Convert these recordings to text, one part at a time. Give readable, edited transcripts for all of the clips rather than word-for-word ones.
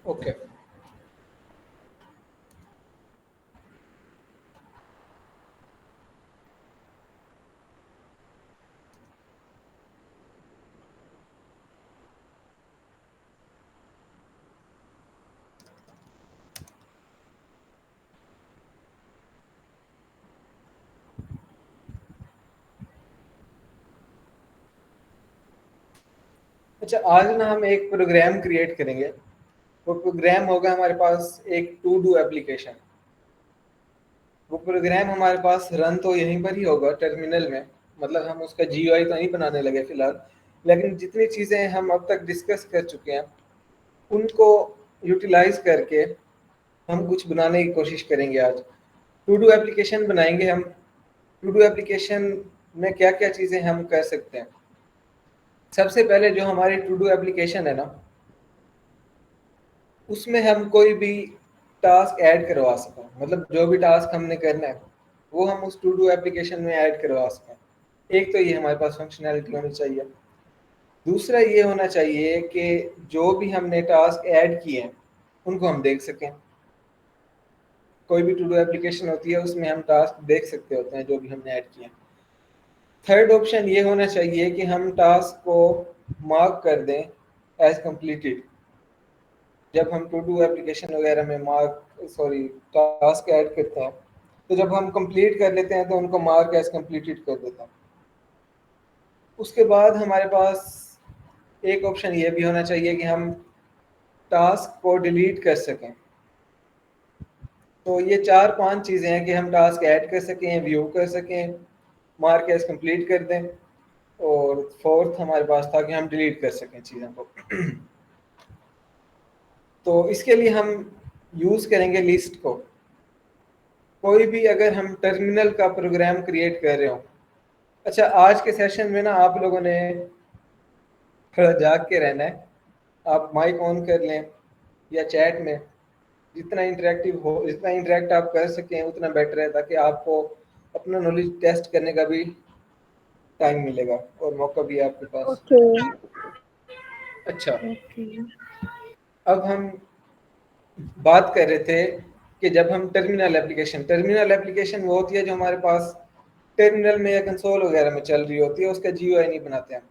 Okay. अच्छा, आज ना हम एक प्रोग्राम क्रिएट करेंगे। वो प्रोग्राम होगा हमारे पास एक टू डू एप्लीकेशन। वो प्रोग्राम हमारे पास रन तो यहीं पर ही होगा, टर्मिनल में। मतलब हम उसका जीयूआई तो नहीं बनाने लगे फिलहाल, लेकिन जितनी चीज़ें हम अब तक डिस्कस कर चुके हैं उनको यूटिलाइज करके हम कुछ बनाने की कोशिश करेंगे आज। टू डू एप्लीकेशन बनाएंगे हम। टू डू एप्लीकेशन में क्या क्या चीज़ें हम कर सकते हैं। सबसे पहले जो हमारी टू डू एप्लीकेशन है ना, उसमें हम कोई भी टास्क ऐड करवा सकें। मतलब जो भी टास्क हमने करना है वो हम उस टू डू एप्लीकेशन में ऐड करवा सकें। एक तो ये हमारे पास फंक्शनैलिटी होनी चाहिए। दूसरा ये होना चाहिए कि जो भी हमने टास्क ऐड किए हैं उनको हम देख सकें। कोई भी टू डू एप्लीकेशन होती है उसमें हम टास्क देख सकते होते हैं जो भी हमने ऐड किए हैं। थर्ड ऑप्शन ये होना चाहिए कि हम टास्क को मार्क कर दें एज कंप्लीटेड। जब हम टू डू एप्लीकेशन वगैरह में टास्क ऐड करते हैं तो जब हम कंप्लीट कर लेते हैं तो उनको मार्क एज कंप्लीटेड कर देते हैं। उसके बाद हमारे पास एक ऑप्शन ये भी होना चाहिए कि हम टास्क को डिलीट कर सकें। तो ये चार पांच चीज़ें हैं कि हम टास्क ऐड कर सकें, व्यू कर सकें, मार्क एज कंप्लीट कर दें, और फोर्थ हमारे पास था कि हम डिलीट कर सकें चीज़ों को। तो इसके लिए हम यूज़ करेंगे लिस्ट को। कोई भी अगर हम टर्मिनल का प्रोग्राम क्रिएट कर रहे हो। अच्छा, आज के सेशन में ना आप लोगों ने थोड़ा जाग के रहना है। आप माइक ऑन कर लें या चैट में जितना इंटरेक्टिव हो, जितना इंटरेक्ट आप कर सकें उतना बेटर है, ताकि आपको अपना नॉलेज टेस्ट करने का भी टाइम मिलेगा और मौका भी है आपके पास। ओके। अच्छा, ओके। अब हम बात कर रहे थे कि जब हम टर्मिनल एप्लीकेशन वो होती है जो हमारे पास टर्मिनल में या कंसोल वगैरह में चल रही होती है, उसका जीयूआई नहीं बनाते हैं।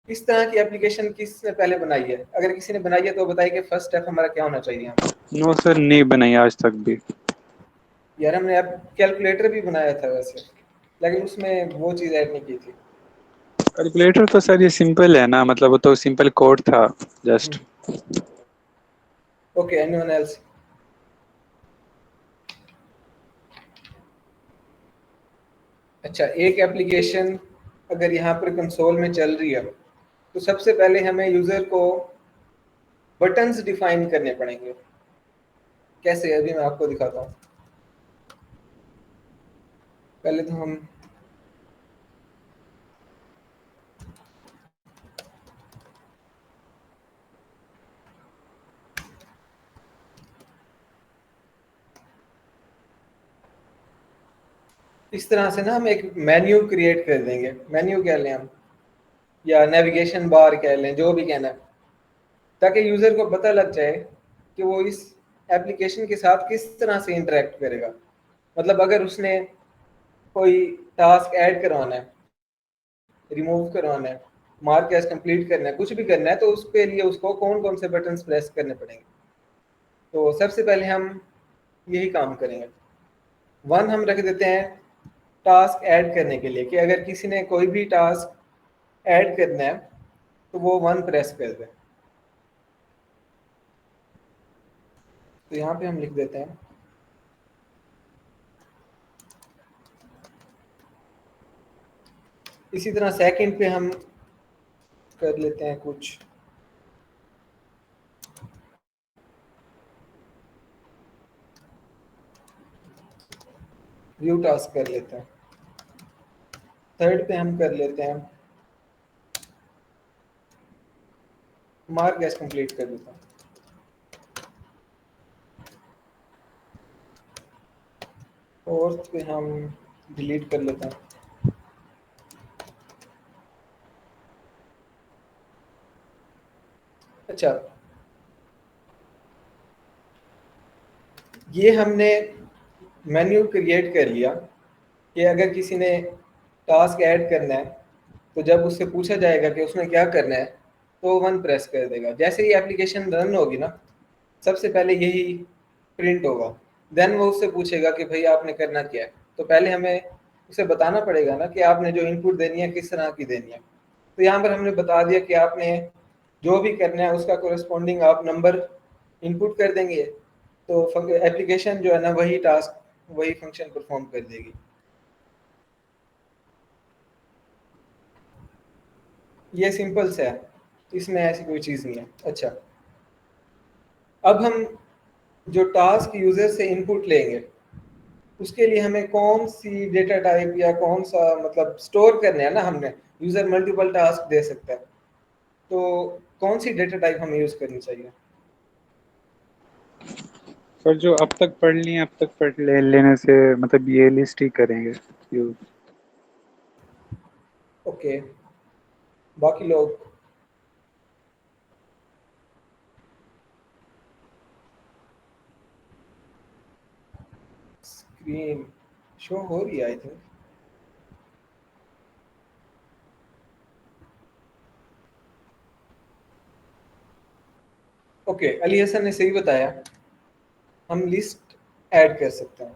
इस तरह की एप्लीकेशन किसने पहले बनाई है? अगर किसी ने बनाई है तो बताइए कि फर्स्ट स्टेप हमारा क्या होना चाहिए। नो सर, नहीं बनाई आज तक भी। यार हमने अब कैलकुलेटर भी बनाया था वैसे, लेकिन उसमें वो चीज़ ऐड नहीं की थी। कैलकुलेटर तो सर ये सिंपल है ना, मतलब वो तो सिंपल कोड था जस्ट। Okay, anyone else? अच्छा, एक एप्लीकेशन अगर यहाँ पर कंसोल में चल रही है तो सबसे पहले हमें यूज़र को बटन्स डिफाइन करने पड़ेंगे। कैसे? अभी मैं आपको दिखाता हूँ। पहले तो हम इस तरह से ना हम एक मेन्यू क्रिएट कर देंगे। मेन्यू कह लें हम, या नेविगेशन बार कह लें, जो भी कहना है, ताकि यूज़र को पता लग जाए कि वो इस एप्लीकेशन के साथ किस तरह से इंटरेक्ट करेगा। मतलब अगर उसने कोई टास्क ऐड करवाना है, रिमूव करवाना है, मार्क एज कंप्लीट करना है, कुछ भी करना है, तो उसके लिए उसको कौन कौन से बटन्स प्रेस करने पड़ेंगे। तो सबसे पहले हम यही काम करेंगे। वन हम रख देते हैं टास्क ऐड करने के लिए, कि अगर किसी ने कोई भी टास्क ऐड करना है तो वो वन प्रेस कर दें। तो यहाँ पे हम लिख देते हैं इसी तरह सेकंड पे हम कर लेते हैं कुछ व्यू टास्क कर लेते हैं। थर्ड पे हम कर लेते हैं मार्क एज कंप्लीट कर देता हूँ। फोर्थ पे हम डिलीट कर लेते हैं। अच्छा, ये हमने मेन्यू क्रिएट कर लिया कि अगर किसी ने टास्क ऐड करना है तो जब उससे पूछा जाएगा कि उसने क्या करना है तो वन प्रेस कर देगा। जैसे ही एप्लीकेशन रन होगी ना, सबसे पहले यही प्रिंट होगा। देन वो उससे पूछेगा कि भाई आपने करना क्या है, तो पहले हमें उसे बताना पड़ेगा ना कि आपने जो इनपुट देनी है किस तरह की देनी है। तो यहाँ पर हमने बता दिया कि आपने जो भी करना है उसका कोरिस्पॉन्डिंग आप नंबर इनपुट कर देंगे, तो एप्लीकेशन जो है ना वही टास्क वही फंक्शन परफॉर्म कर देगी। ये सिंपल सा है, इसमें ऐसी कोई चीज़ नहीं है। अच्छा, अब हम जो टास्क यूजर से इनपुट लेंगे उसके लिए हमें कौन सी डेटा टाइप या कौन सा मतलब स्टोर करने हैं ना हमने। यूजर मल्टीपल टास्क दे सकता है, तो कौन सी डेटा टाइप हमें यूज करनी चाहिए? सर जो अब तक पढ़ लिए अब तक पढ़ लेने से मतलब ये लिस्ट ही करेंगे यूज। ओके, बाकी लोग? स्क्रीन शो हो रही है I think. Okay, Ali Hasan ने सही बताया, हम लिस्ट ऐड कर सकते हैं,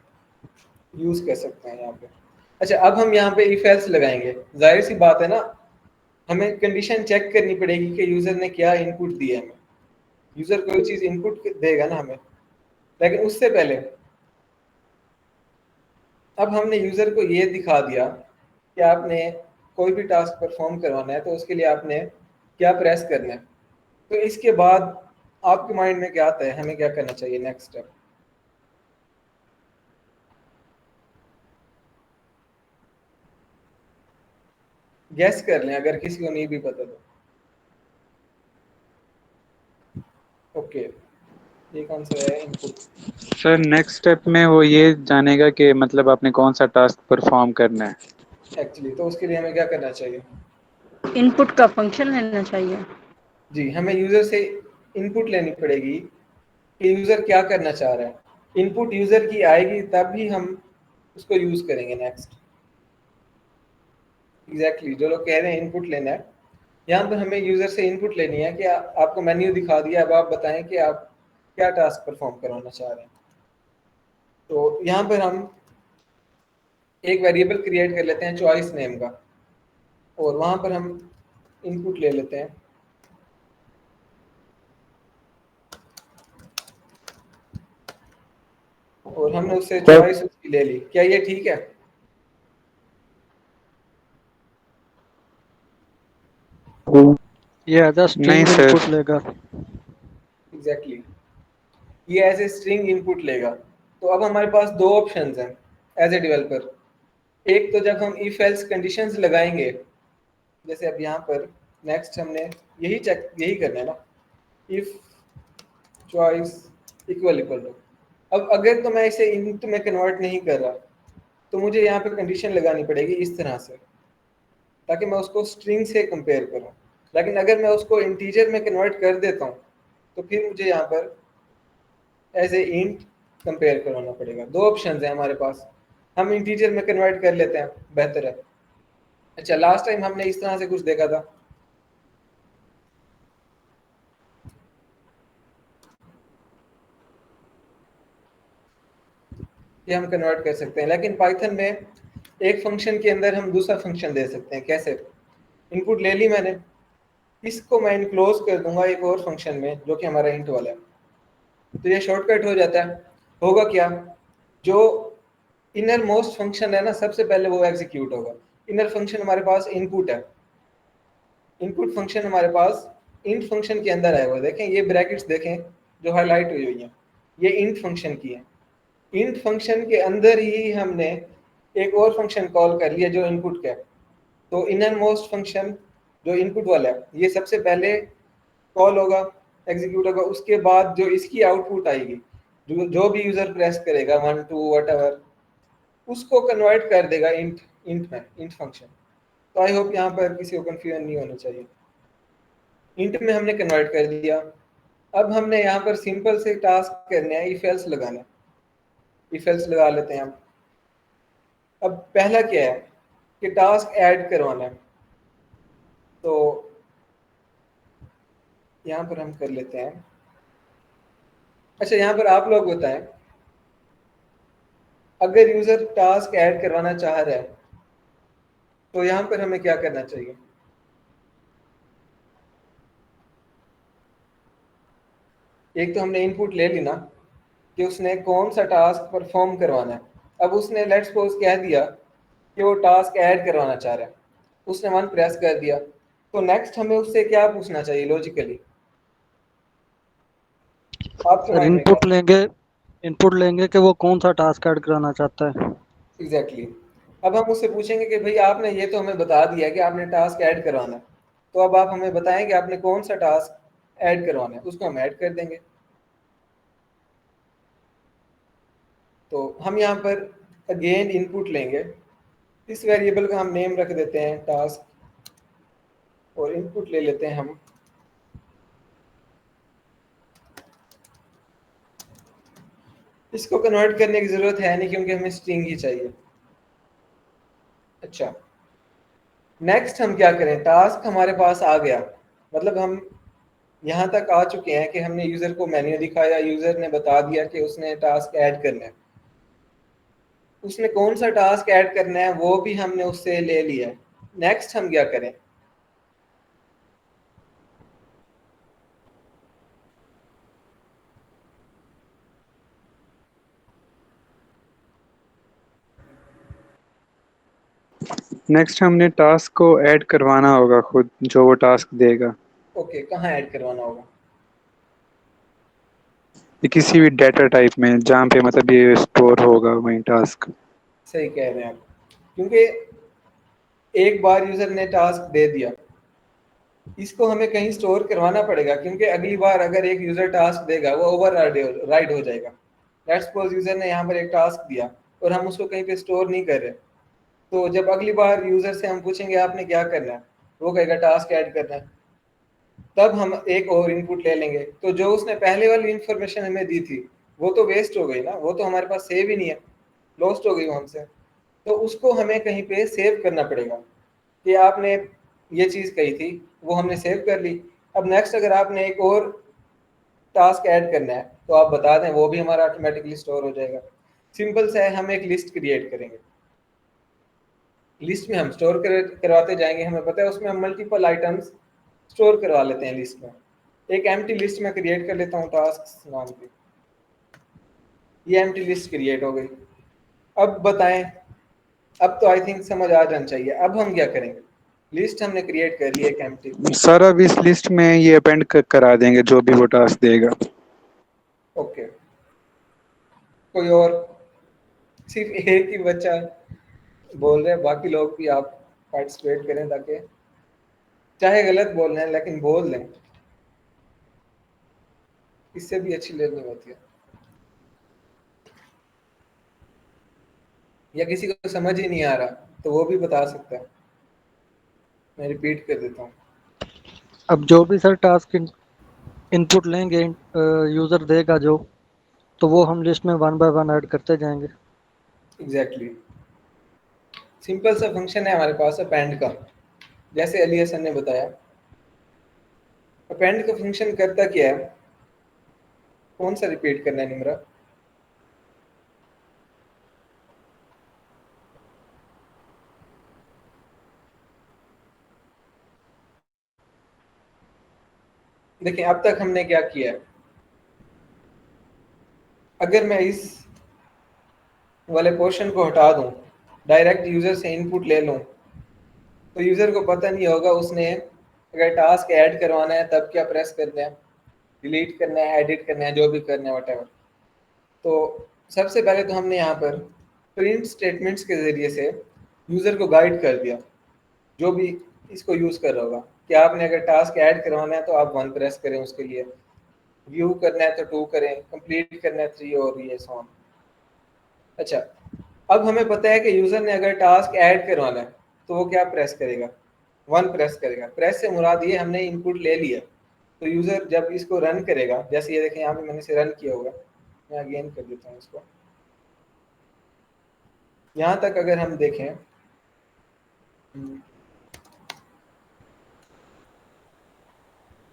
यूज कर सकते हैं यहाँ पे। अच्छा, अब हम यहाँ पे इफ एल्स लगाएंगे। जाहिर सी बात है ना, हमें कंडीशन चेक करनी पड़ेगी कि यूजर ने क्या इनपुट दिया है हमें। यूजर कोई चीज इनपुट देगा ना हमें, लेकिन उससे पहले अब हमने यूजर को ये दिखा दिया कि आपने कोई भी टास्क परफॉर्म करवाना है तो उसके लिए आपने क्या प्रेस करना है। तो इसके बाद आपके माइंड में क्या आता है, हमें क्या करना चाहिए नेक्स्ट स्टेप? गैस कर लें अगर किसी को नहीं भी पता तो। ओके, एक आंसर है इनपुट। सर नेक्स्ट स्टेप में वो ये जानेगा कि मतलब आपने कौन सा टास्क परफॉर्म करना है। एक्चुअली तो उसके लिए हमें क्या करना चाहिए? इनपुट का फंक्शन लेना चाहिए। जी, हमें यूजर से इनपुट लेनी पड़ेगी कि यूजर क्या करना चाह रहा है। इनपुट यूजर की आएगी तब ही हम उसको यूज करेंगे नेक्स्ट। एग्जैक्टली, जो लोग कह रहे हैं इनपुट लेना है, यहाँ पर हमें यूजर से इनपुट लेनी है कि आपको मेन्यू दिखा दिया, अब आप बताएं कि आप क्या टास्क परफॉर्म करवाना चाह रहे हैं। तो यहाँ पर हम एक वेरिएबल क्रिएट कर लेते हैं चॉइस नेम का, और वहां पर हम इनपुट ले लेते हैं, और हमने उससे चॉइस उसकी ले ली। क्या ये ठीक है? ये एज अ नहीं स्ट्रिंग सर। इनपुट लेगा। एग्जैक्टली, ये एज ए स्ट्रिंग इनपुट लेगा। तो अब हमारे पास दो ऑप्शंस हैं एज ए डेवलपर। एक तो जब हम इफ एल्स कंडीशंस लगाएंगे, जैसे अब यहाँ पर नेक्स्ट हमने यही करना है ना, if choice equal equal to. अब अगर तो मैं इसे इंट में कन्वर्ट नहीं कर रहा तो मुझे यहाँ पे कंडीशन लगानी पड़ेगी इस तरह से, ताकि मैं उसको स्ट्रिंग से कंपेयर करूँ। लेकिन अगर मैं उसको इंटीजर में कन्वर्ट कर देता हूँ तो फिर मुझे यहाँ पर एज ए इंट कंपेयर करवाना पड़ेगा। दो ऑप्शन है हमारे पास, हम इंटीजर में कन्वर्ट कर लेते हैं, बेहतर है। अच्छा, लास्ट टाइम हमने इस तरह से कुछ देखा था, ये हम कन्वर्ट कर सकते हैं। लेकिन पाइथन में एक फंक्शन के अंदर हम दूसरा फंक्शन दे सकते हैं। कैसे? इनपुट ले ली मैंने, इसको मैं इनक्लोज कर दूंगा एक और फंक्शन में जो कि हमारा इंट वाला है, तो ये शॉर्टकट हो जाता है। होगा क्या, जो इनर मोस्ट फंक्शन है ना सबसे पहले वो एग्जीक्यूट होगा। इनर फंक्शन हमारे पास इनपुट है, इनपुट फंक्शन हमारे पास इंट फंक्शन के अंदर आया हुआ है। देखें ये ब्रैकेट्स देखें जो हाईलाइट हुई हुई हैं, ये इंट फंक्शन की है। इंट फंक्शन के अंदर ही हमने एक और फंक्शन कॉल कर लिया जो इनपुट का है। तो इनर मोस्ट फंक्शन जो इनपुट वाला है ये सबसे पहले कॉल होगा, एग्जीक्यूट होगा, उसके बाद जो इसकी आउटपुट आएगी, जो भी यूजर प्रेस करेगा 1 2 वट उसको कन्वर्ट कर देगा इंट में, इंट फंक्शन। तो आई होप यहाँ पर किसी को कंफ्यूजन नहीं होना चाहिए। इंट में हमने कन्वर्ट कर दिया। अब हमने यहाँ पर सिंपल से टास्क करने हैं, इफ एल्स लगाना है। इफ एल्स लगा लेते हैं हम। अब पहला क्या है कि टास्क ऐड करवाना है, तो यहाँ पर हम कर लेते हैं। अच्छा, यहाँ पर आप लोग बताएं, अगर यूजर टास्क ऐड करवाना चाह रहा है तो यहाँ पर हमें क्या करना चाहिए? एक तो हमने इनपुट ले ली ना कि उसने कौन सा टास्क परफॉर्म करवाना है। अब उसने लेट्स सपोज कह दिया कि वो टास्क ऐड करवाना चाह रहा है, उसने वन प्रेस कर दिया, तो नेक्स्ट हमें उससे क्या पूछना चाहिए लॉजिकली? आपके सर माइंड में क्या? इनपुट लेंगे कि वो कौन सा टास्क ऐड कराना चाहता है। एग्जैक्टली अब हम उससे पूछेंगे कि भाई आपने ये तो हमें बता दिया कि आपने टास्क ऐड करवाना है, तो अब आप हमें बताएं कि आपने कौन सा टास्क ऐड करवाना है, उसको हम ऐड कर देंगे। तो हम यहाँ पर अगेन इनपुट लेंगे, इस वेरिएबल का हम नेम रख देते हैं टास्क, और इनपुट ले लेते हैं हम इसको कन्वर्ट करने की जरूरत है नहीं क्योंकि हमें स्ट्रिंग ही चाहिए। अच्छा, नेक्स्ट हम क्या करें? टास्क हमारे पास आ गया, मतलब हम यहाँ तक आ चुके हैं कि हमने यूजर को मेन्यू दिखाया, यूजर ने बता दिया कि उसने टास्क ऐड करना है, उसने कौन सा टास्क ऐड करना है वो भी हमने उससे ले लिया है। नेक्स्ट हम क्या करें? नेक्स्ट हमने टास्क को ऐड करवाना होगा खुद, जो वो टास्क देगा। ओके, कहाँ ऐड करवाना होगा? ये किसी भी डेटा टाइप में जहाँ पे मतलब ये स्टोर होगा वही टास्क। सही कह रहे हैं आप, क्योंकि एक बार यूजर ने टास्क दे दिया, इसको हमें कहीं स्टोर करवाना पड़ेगा, क्योंकि अगली बार अगर एक यूजर टास्क देगा वो ओवर राइड हो जाएगा। लेट्स सपोज यूजर ने यहाँ पर एक टास्क दिया और हम उसको कहीं पे स्टोर नहीं कर रहे, तो जब अगली बार यूजर से हम पूछेंगे आपने क्या करना है, वो कहेगा टास्क ऐड करना है, तब हम एक और इनपुट ले लेंगे, तो जो उसने पहले वाली इंफॉर्मेशन हमें दी थी वो तो वेस्ट हो गई ना, वो तो हमारे पास सेव ही नहीं है, लॉस्ट हो गई वो हमसे। तो उसको हमें कहीं पे सेव करना पड़ेगा कि आपने ये चीज़ कही थी, वो हमने सेव कर ली। अब नेक्स्ट अगर आपने एक और टास्क ऐड करना है तो आप बता दें, वो भी हमारा ऑटोमेटिकली स्टोर हो जाएगा। सिंपल सा है, हम एक लिस्ट क्रिएट करेंगे, लिस्ट में हम स्टोर करवाते जाएंगे, हमें पता है उसमें हम मल्टीपल आइटम्स स्टोर करवा लेते हैं लिस्ट में। एक एम्प्टी लिस्ट में क्रिएट कर लेता हूँ टास्क नाम की, ये एम्प्टी लिस्ट क्रिएट हो गई। अब बताएं, अब तो आई थिंक समझ आ जाना चाहिए। अब हम क्या करेंगे? लिस्ट हमने क्रिएट कर ली एक एम्प्टी। सर अब इस लिस्ट में ये अपेंड करा देंगे जो भी वो टास्क देगा। ओके, कोई और? सिर्फ एक ही बच्चा बोल रहे हैं, बाकी लोग भी आप पार्टिसिपेट करें ताकि चाहे गलत बोल रहे हैं लेकिन बोल दें, इससे भी अच्छी लर्निंग होती है। या किसी को समझ ही नहीं आ रहा तो वो भी बता सकता है, मैं रिपीट कर देता हूँ। अब जो भी सर टास्क इनपुट लेंगे यूजर देगा जो, तो वो हम लिस्ट में वन बाय वन ऐड करते जाएंगे। एग्जैक्टली सिंपल सा फंक्शन है हमारे पास अपेंड का, जैसे अली हसन ने बताया। अपेंड का फंक्शन करता क्या है? कौन सा रिपीट करना है निमरा? देखिए अब तक हमने क्या किया है, अगर मैं इस वाले पोर्शन को हटा दूं, डायरेक्ट यूजर से इनपुट ले लूं, तो यूजर को पता नहीं होगा उसने अगर टास्क ऐड करवाना है तब क्या प्रेस करना है, डिलीट करना है, एडिट करना है, जो भी करना है वटेवर। तो सबसे पहले तो हमने यहाँ पर प्रिंट स्टेटमेंट्स के जरिए से यूजर को गाइड कर दिया, जो भी इसको यूज कर रहा होगा कि आपने अगर टास्क ऐड करवाना है तो आप वन प्रेस करें, उसके लिए व्यू करना है तो टू करें, कंप्लीट करना है थ्री, और ये सो ऑन। अच्छा, अब हमें पता है कि यूजर ने अगर टास्क ऐड करवाना है तो वो क्या प्रेस करेगा? 1 प्रेस करेगा। प्रेस से मुराद ये हमने इनपुट ले लिया, तो यूज़र जब इसको रन करेगा, जैसे ये देखें यहाँ पे मैंने इसे रन किया होगा, मैं अगेन कर देता हूँ इसको। यहाँ तक अगर हम देखें,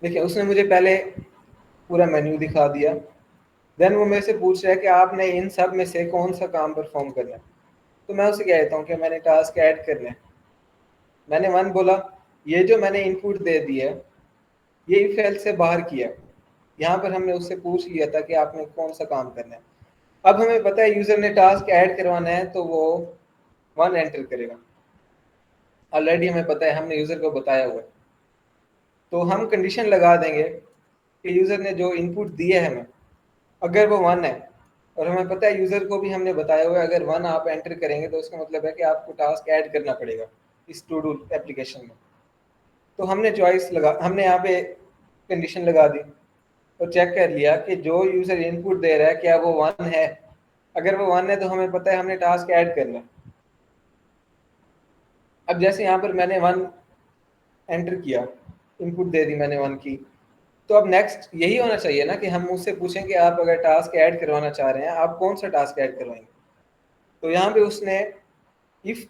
देखिए उसने मुझे पहले पूरा मेन्यू दिखा दिया, देन वो मेरे से पूछ रहा है कि आपने इन सब में से कौन सा काम परफॉर्म करना है। तो मैं उसे कहता हूँ कि मैंने टास्क ऐड करना है। मैंने 1 बोला, ये जो मैंने इनपुट दे दी है ये इफ एल्स से बाहर किया। यहाँ पर हमने उससे पूछ लिया था कि आपने कौन सा काम करना है। अब हमें पता है यूजर ने टास्क ऐड करवाना है, तो वो 1 एंटर करेगा। ऑलरेडी हमें पता है, हमने यूजर को बताया हुआ है। तो हम कंडीशन लगा देंगे कि यूजर ने जो इनपुट दिया है हमें, अगर वो 1 है, और हमें पता है यूजर को भी हमने बताया हुआ है अगर 1 आप एंटर करेंगे तो उसका मतलब है कि आपको टास्क ऐड करना पड़ेगा इस टू डू एप्लीकेशन में। तो हमने हमने यहाँ पे कंडीशन लगा दी और चेक कर लिया कि जो यूजर इनपुट दे रहा है क्या वो 1 है। अगर वो 1 है तो हमें पता है हमने टास्क ऐड करना है। अब जैसे यहाँ पर मैंने 1 एंटर किया, इनपुट दे दी मैंने 1 की, तो अब नेक्स्ट यही होना चाहिए ना कि हम उससे पूछें कि आप अगर टास्क ऐड करवाना चाह रहे हैं, आप कौन सा टास्क ऐड करवाएंगे। तो यहाँ पे उसने इफ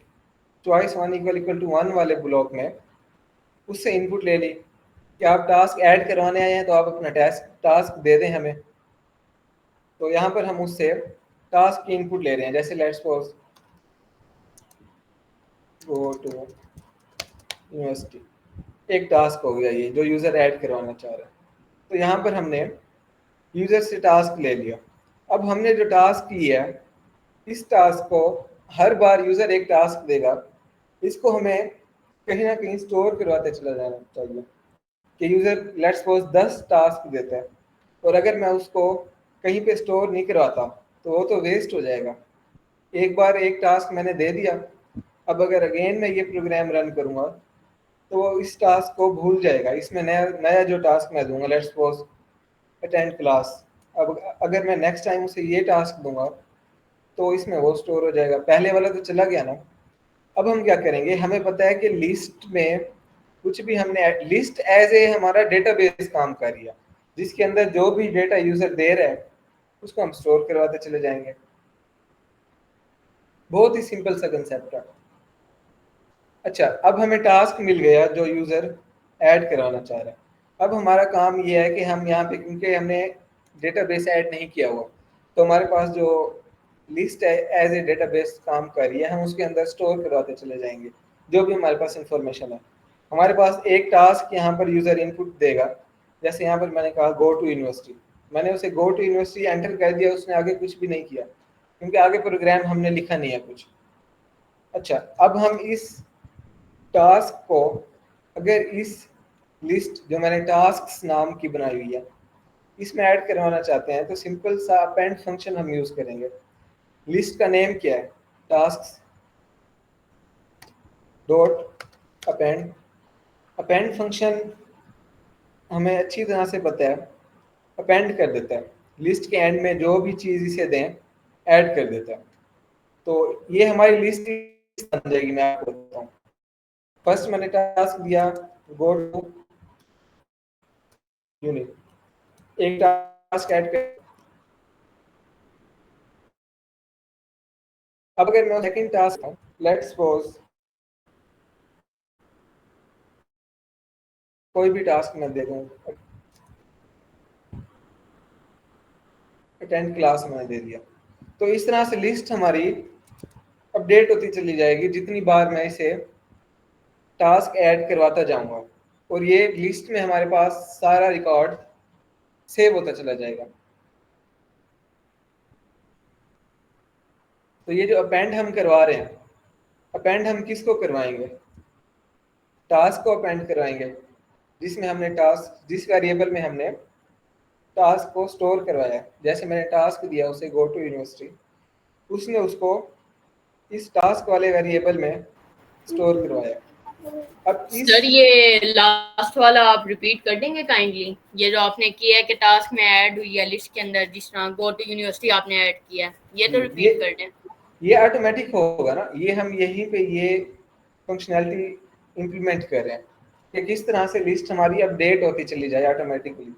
चॉइस 1 = 1 वाले ब्लॉक में उससे इनपुट ले ली कि आप टास्क ऐड करवाने आए हैं, तो आप अपना टास्क दे दें हमें। तो यहाँ पर हम उससे टास्क की इनपुट ले रहे हैं, जैसे let's suppose go to university, एक टास्क हो गया ये जो यूज़र ऐड करवाना चाह रहा है। तो यहाँ पर हमने यूज़र से टास्क ले लिया। अब हमने जो टास्क लिया है, इस टास्क को हर बार यूज़र एक टास्क देगा, इसको हमें कहीं ना कहीं स्टोर करवाते चला जाना चाहिए कि यूज़र लेट्स सपोज 10 टास्क देता है, और अगर मैं उसको कहीं पे स्टोर नहीं करवाता तो वो तो वेस्ट हो जाएगा। एक बार एक टास्क मैंने दे दिया, अब अगर अगेन मैं ये प्रोग्राम रन करूँगा तो वो इस टास्क को भूल जाएगा। इसमें नया नया जो टास्क मैं दूंगा, लेट्स सपोज अटेंड क्लास, अब अगर मैं नेक्स्ट टाइम उसे ये टास्क दूंगा तो इसमें वो स्टोर हो जाएगा, पहले वाला तो चला गया ना। अब हम क्या करेंगे, हमें पता है कि लिस्ट में कुछ भी हमने लिस्ट एज ए हमारा डेटाबेस काम कर रही है, जिसके अंदर जो भी डेटा यूजर दे रहा है उसको हम स्टोर करवाते चले जाएंगे। बहुत ही सिंपल सा कंसेप्ट है। अच्छा, अब हमें टास्क मिल गया जो यूजर ऐड करवाना चाह रहा है। अब हमारा काम ये है कि हम यहाँ पे, क्योंकि हमने डेटाबेस ऐड नहीं किया हुआ, तो हमारे पास जो लिस्ट है एज ए डेटाबेस काम कर रही है, हम उसके अंदर स्टोर करवाते चले जाएंगे जो भी हमारे पास इंफॉर्मेशन है। हमारे पास एक टास्क यहाँ पर यूजर इनपुट देगा, जैसे यहाँ पर मैंने कहा गो टू यूनिवर्सिटी, मैंने उसे गो टू यूनिवर्सिटी एंटर कर दिया, उसने आगे कुछ भी नहीं किया क्योंकि आगे प्रोग्राम हमने लिखा नहीं है कुछ। अच्छा, अब हम इस टास्क को अगर इस लिस्ट जो मैंने टास्क्स नाम की बनाई हुई है इसमें ऐड करवाना चाहते हैं, तो सिंपल सा अपेंड फंक्शन हम यूज करेंगे। लिस्ट का नेम क्या है, tasks dot append. Append function हमें अच्छी तरह से पता है, अपेंड कर देता है, लिस्ट के एंड में जो भी चीज़ इसे दें ऐड कर देता है। तो ये हमारी लिस्ट बन जाएगी। मैं आपको बताता हूँ, फर्स्ट मैंने टास्क दिया गो टू यूनिट, एक टास्क ऐड कर। अब अगर मैं सेकंड टास्क लेट्स सपोज कोई भी टास्क मैं दे दूं, अटेंड क्लास मैंने दे दिया, तो इस तरह से लिस्ट हमारी अपडेट होती चली जाएगी जितनी बार मैं इसे टास्क ऐड करवाता जाऊंगा, और ये लिस्ट में हमारे पास सारा रिकॉर्ड सेव होता चला जाएगा। तो ये जो अपेंड हम करवा रहे हैं, अपेंड हम किसको करवाएंगे, टास्क को अपेंड करवाएंगे जिसमें हमने टास्क, जिस वेरिएबल में हमने टास्क को स्टोर करवाया। जैसे मैंने टास्क दिया उसे गो टू यूनिवर्सिटी, उसने उसको इस टास्क वाले वेरिएबल में स्टोर करवाया। अब सर ये लास्ट वाला आप रिपीट कर देंगे काइंडली, ये जो आपने किया है कि टास्क में ऐड हुई है लिस्ट के अंदर, जिस तरह गो टू यूनिवर्सिटी आपने ऐड किया है, ये तो रिपीट कर दें। ये ऑटोमेटिक होगा ना, ये हम यहीं पे ये फंक्शनैलिटी इम्प्लीमेंट कर रहे हैं कि किस तरह से लिस्ट हमारी अपडेट होती चली जाए ऑटोमेटिकली।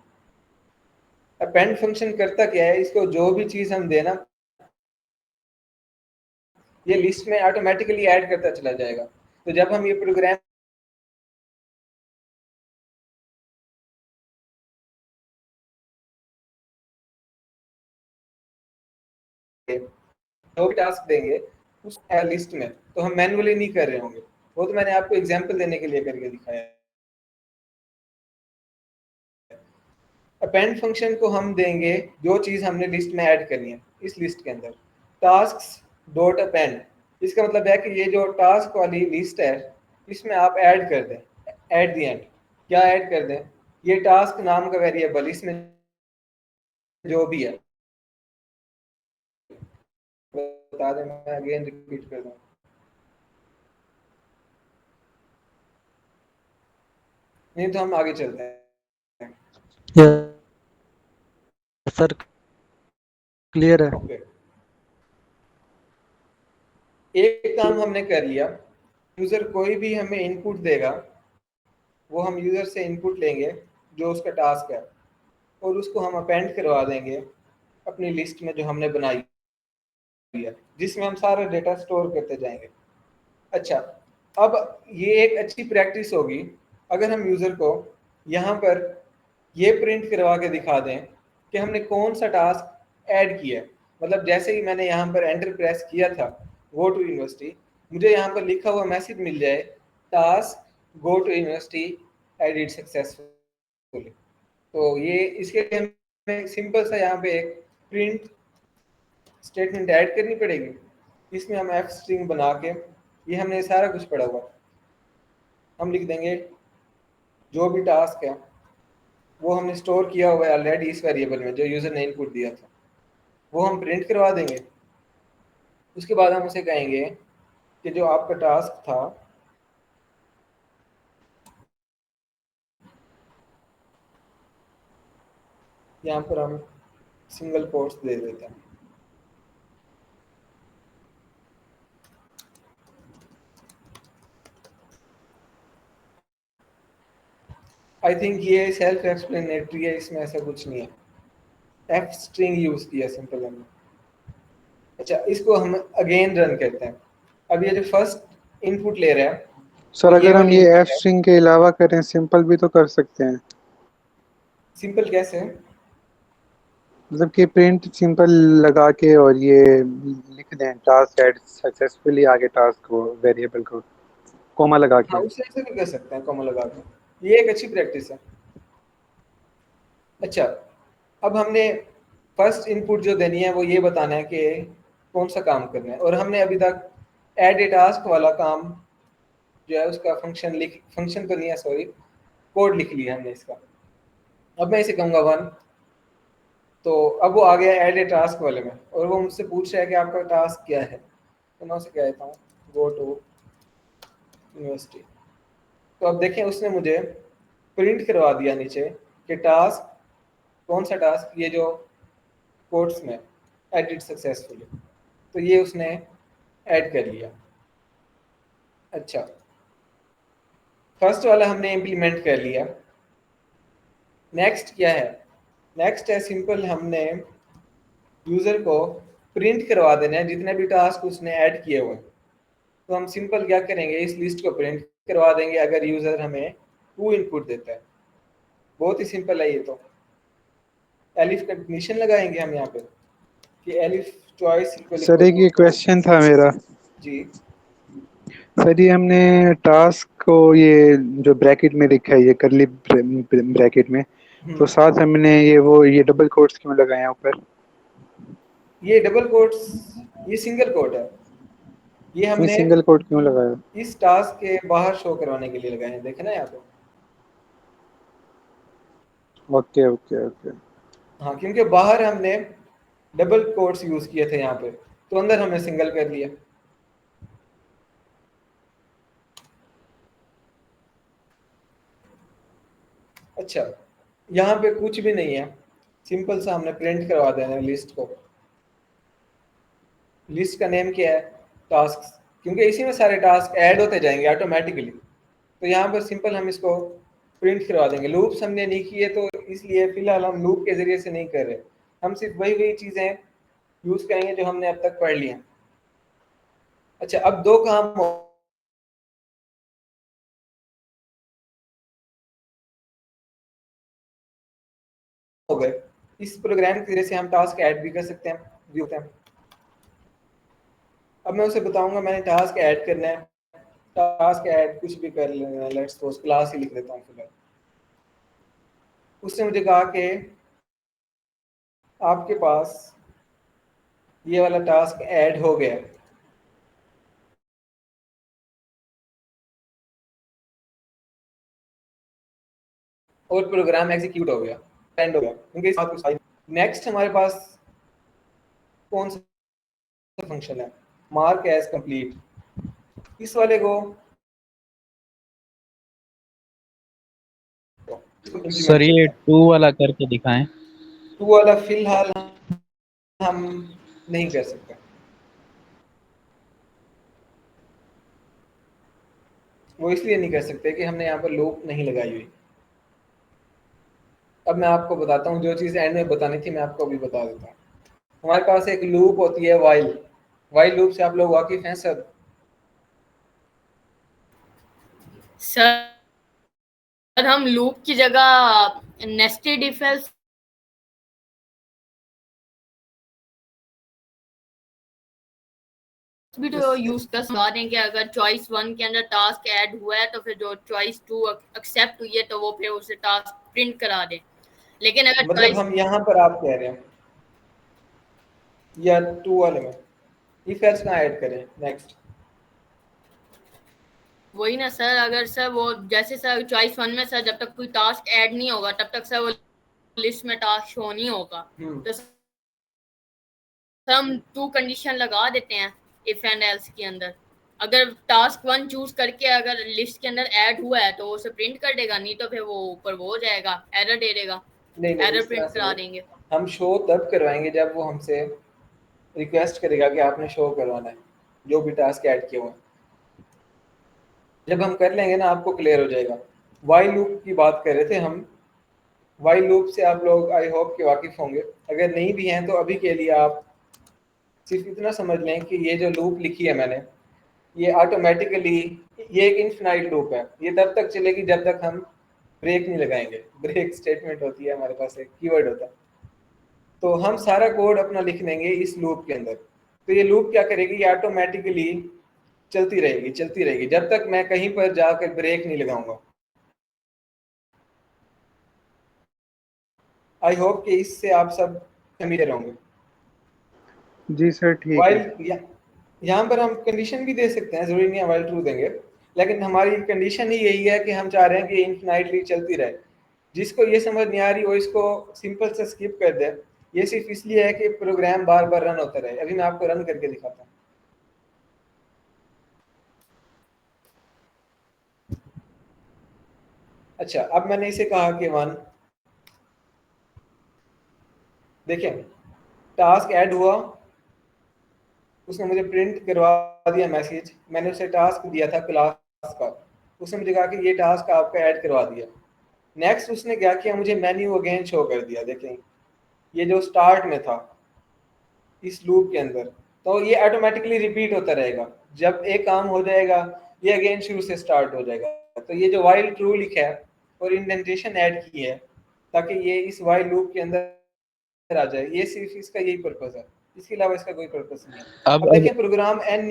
अपेंड फंक्शन करता क्या है, इसको जो भी चीज हम देना ये लिस्ट में ऑटोमेटिकली ऐड करता चला जाएगा। तो जब हम ये प्रोग्राम जो भी टास्क देंगे उस लिस्ट में, तो हम मैन्युअली नहीं कर रहे होंगे। वो तो मैंने आपको एग्जांपल देने के लिए करके दिखाया है। अपेंड फंक्शन को हम देंगे जो चीज हमने लिस्ट में ऐड करनी है इस लिस्ट के अंदर, टास्क्स डॉट अपेंड। इसका मतलब है कि ये जो टास्क वाली लिस्ट है इसमें आप ऐड कर दें एट द एंड। क्या ऐड कर दें, ये टास्क नाम का वेरिएबल इसमें जो भी है, बता दें, मैं अगेन रिपीट कर दूं। नहीं तो हम आगे चलते हैं। सर क्लियर है। ओके, एक काम हमने कर लिया, यूजर कोई भी हमें इनपुट देगा वो हम यूजर से इनपुट लेंगे जो उसका टास्क है और उसको हम अपेंड करवा देंगे अपनी लिस्ट में जो हमने बनाई है, जिसमें हम सारा डेटा स्टोर करते जाएंगे। अच्छा, अब ये एक अच्छी प्रैक्टिस होगी अगर हम यूजर को यहाँ पर ये प्रिंट करवा के दिखा दें कि हमने कौन सा टास्क ऐड किया है। मतलब जैसे ही मैंने यहाँ पर एंटर प्रेस किया था गो टू यूनिवर्सिटी, मुझे यहाँ पर लिखा हुआ मैसेज मिल जाए task go to university added successfully. तो ये इसके लिए हमें सिंपल सा यहाँ पे एक प्रिंट स्टेटमेंट ऐड करनी पड़ेगी। इसमें हम एफ स्ट्रिंग बना के, ये हमने सारा कुछ पढ़ा हुआ, हम लिख देंगे जो भी टास्क है वो हमने स्टोर किया हुआ है ऑलरेडी इस वेरिएबल में जो यूजर ने इनपुट दिया था, वो हम प्रिंट करवा देंगे। उसके बाद हम उसे कहेंगे कि जो आपका टास्क था यहाँ पर हम सिंगल कोट्स दे देते हैं। आई थिंक ये सेल्फ एक्सप्लेनेटरी है, इसमें ऐसा कुछ नहीं है। एफ स्ट्रिंग यूज किया सिंपल हमने। अच्छा, इसको हम अगेन रन करते हैं। अब ये जो फर्स्ट इनपुट ले रहा है, सर अगर हम वाली ये input एफ है। स्ट्रिंग के अलावा करें सिंपल भी तो कर सकते हैं। सिंपल कैसे है? मतलब कि प्रिंट सिंपल लगा के और ये लिख दें टास्क ऐड सक्सेसफुली, आगे टास्क को वेरिएबल को कोमा लगा हाँ, के। उससे ऐसे भी कर सकते हैं कॉमा लगा के, ये एक अच्छी प्रैक्टिस है। अच्छा, अब हमने फर्स्ट इनपुट जो देनी है वो ये बताना है कि कौन सा काम करना है, और हमने अभी तक ऐड ए टास्क वाला काम जो है उसका फंक्शन तो नहीं है, सॉरी, कोड लिख लिया हमने इसका। अब मैं इसे कहूँगा 1, तो अब वो आ गया ऐड ए टास्क वाले में और वो मुझसे पूछ रहा है कि आपका टास्क क्या है। तो मैं उसे कह देता हूँ गो टू यूनिवर्सिटी। तो अब देखें उसने मुझे प्रिंट करवा दिया नीचे कि टास्क, कौन सा टास्क, ये जो कोर्स में एडिट सक्सेसफुली, तो ये उसने ऐड कर लिया। अच्छा, फर्स्ट वाला हमने इम्प्लीमेंट कर लिया। नेक्स्ट क्या है? नेक्स्ट है सिंपल, हमने यूजर को प्रिंट करवा देना है जितने भी टास्क उसने ऐड किए हुए। तो हम सिंपल क्या करेंगे, इस लिस्ट को प्रिंट करवा देंगे अगर यूजर हमें 2 इनपुट देता है। बहुत ही सिंपल है ये। तो एलिफ का कंडीशन लगाएंगे हम यहाँ पे कि elif choice equal sir equal एक ये टू। क्वेश्चन था मेरा। जी, सर ये हमने टास्क को ये जो ब्रैकेट में लिखा है ये करली ब्रैकेट में, तो साथ हमने ये डबल कोट्स क्यों लगाए हैं ऊपर? ये डबल कोट्स, ये सिंगल कोट है, ये ये हमने सिंगल कोट क्यों लगाया? इस टास्क के बाहर शो करवाने के लिए लगाए हैं। देखे ना यहाँ पे। Okay okay okay. हाँ, क्योंकि बाहर हमने डबल कोट्स यूज किए थे यहाँ पे, तो अंदर हमने सिंगल कर लिया। अच्छा, यहाँ पे कुछ भी नहीं है, सिंपल सा हमने प्रिंट करवा देना है लिस्ट को। लिस्ट का नेम क्या है? टास्क, क्योंकि इसी में सारे टास्क ऐड होते जाएंगे ऑटोमेटिकली। तो यहाँ पर सिंपल हम इसको प्रिंट करवा देंगे। लूप्स हमने नहीं किए तो इसलिए फिलहाल हम लूप के जरिए से नहीं कर रहे, हम सिर्फ वही चीजें यूज करेंगे जो हमने अब तक पढ़ लिया। अच्छा, अब दो काम हो गए। इस प्रोग्राम के जरिए से हम टास्क ऐड भी कर सकते हैं, व्यू करते हैं। अब मैं उसे बताऊंगा मैंने टास्क ऐड करना है। टास्क ऐड कुछ भी कर लेना, लेट्स सपोज क्लास ही लिख देता हूँ फिलहाल। उसने मुझे कहा कि आपके पास ये वाला टास्क ऐड हो गया। और प्रोग्राम एग्जीक्यूट हो गया, एंड हो गया, उनके साथ कुछ। नेक्स्ट हमारे पास कौन सा फंक्शन है, मार्क एज कंप्लीट। इस वाले को सर ये 2 वाला करके दिखाएं। 2 वाला फिलहाल हम नहीं कर सकते। वो इसलिए नहीं कर सकते कि हमने यहाँ पर लूप नहीं लगाई हुई। अब मैं आपको बताता हूँ, जो चीज़ एंड में बतानी थी मैं आपको अभी बता देता हूँ। हमारे पास एक लूप होती है वाइल लूप से आप लोग वाकिफ हैं सब? सर हम लूप की जगह नेस्टेड इफ एल्स भी तो यूज कर सकते हैं कि अगर चॉइस 1 के अंदर टास्क ऐड हुआ है तो फिर जो चॉइस 2 एक्सेप्ट हुई है तो वो फिर उसे टास्क प्रिंट करा दे। लेकिन अगर मतलब हम यहाँ पर आप कह रहे हैं या 2 वाले में इफ एल्स कहाँ ऐड करें नेक्स्ट? वही ना सर, अगर सर वो जैसे सर चॉइस 1 में सर जब तक कोई टास्क ऐड नहीं होगा तब तक सर वो लिस्ट में टास्क शो नहीं होगा। तो सर हम 2 कंडीशन लगा देते हैं इफ एंड एल्स के अंदर। अगर टास्क 1 चूज करके अगर लिस्ट के अंदर ऐड हुआ है तो उसे प्रिंट कर देगा, नहीं तो फिर वो ऊपर वो हो जाएगा, एरर दे देगा। नहीं, एरर प्रिंट करा देंगे। हम शो तब करवाएंगे जब वो हमसे रिक्वेस्ट करेगा कि आपने शो करवाना है जो भी टास्क ऐड किए हुए। जब हम कर लेंगे ना आपको क्लियर हो जाएगा। वाइल लूप की बात कर रहे थे हम। वाइल लूप से आप लोग आई होप के वाकिफ होंगे, अगर नहीं भी हैं तो अभी के लिए आप सिर्फ इतना समझ लें कि ये जो लूप लिखी है मैंने, ये ऑटोमेटिकली ये एक इनफिनाइट लूप है। ये तब तक चलेगी जब तक हम ब्रेक नहीं लगाएंगे। ब्रेक स्टेटमेंट होती है हमारे पास, एक कीवर्ड होता है। तो हम सारा कोड अपना लिख लेंगे इस लूप के अंदर। तो ये लूप क्या करेगी, ये ऑटोमेटिकली चलती रहेगी जब तक मैं कहीं पर जाकर ब्रेक नहीं लगाऊंगा। आई होप कि इससे आप सब फैमिलियर होंगे। जी सर, ठीक है। वाइल यहाँ पर हम कंडीशन भी दे सकते हैं, जरूरी नहीं है वाइल ट्रू देंगे, लेकिन हमारी कंडीशन ही यही है कि हम चाह रहे हैं कि इनफिनाइटली चलती रहे। जिसको ये समझ नहीं आ रही वो इसको सिंपल से स्किप कर दे। ये सिर्फ इसलिए है कि प्रोग्राम बार बार रन होता रहे। अभी मैं आपको रन करके दिखाता हूँ। अच्छा, अब मैंने इसे कहा कि 1, देखिए टास्क ऐड हुआ, उसने मुझे प्रिंट करवा दिया मैसेज। मैंने उसे टास्क दिया था क्लास का, उसने मुझे कहा कि ये टास्क आपका ऐड करवा दिया। नेक्स्ट उसने क्या किया, मुझे मेन्यू अगेन शो कर दिया। देखें ये जो स्टार्ट में था इस लूप के अंदर, तो ये ऑटोमेटिकली रिपीट होता रहेगा। जब एक काम हो जाएगा ये अगेन शुरू से स्टार्ट हो जाएगा। तो ये जो वाइल ट्रू लिखा है और इंडेंटेशन ऐड की है ताकि ये इस वाइल लूप के अंदर आ जाए, ये सिर्फ इसका यही पर्पस है, इसके अलावा इसका कोई पर्पस नहीं है। अब देखिए प्रोग्राम एंड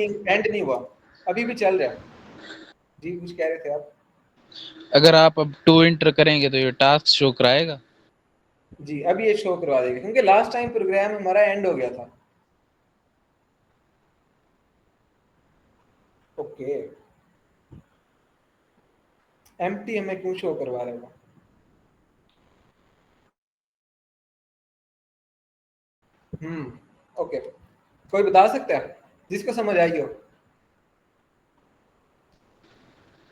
नहीं हुआ, अभी भी चल रहा है। जी कुछ कह रहे थे आप? अगर आप अब 2 इंटर करेंगे तो ये टास्क शो कराएगा। जी अभी ये शो करवा देगा क्योंकि लास्ट टाइम प्रोग्राम हमारा एंड हो गया था। ओके, एम्प्टी हमें क्यों शो करवा रहा है? ओके, कोई बता सकता है जिसको समझ आई हो?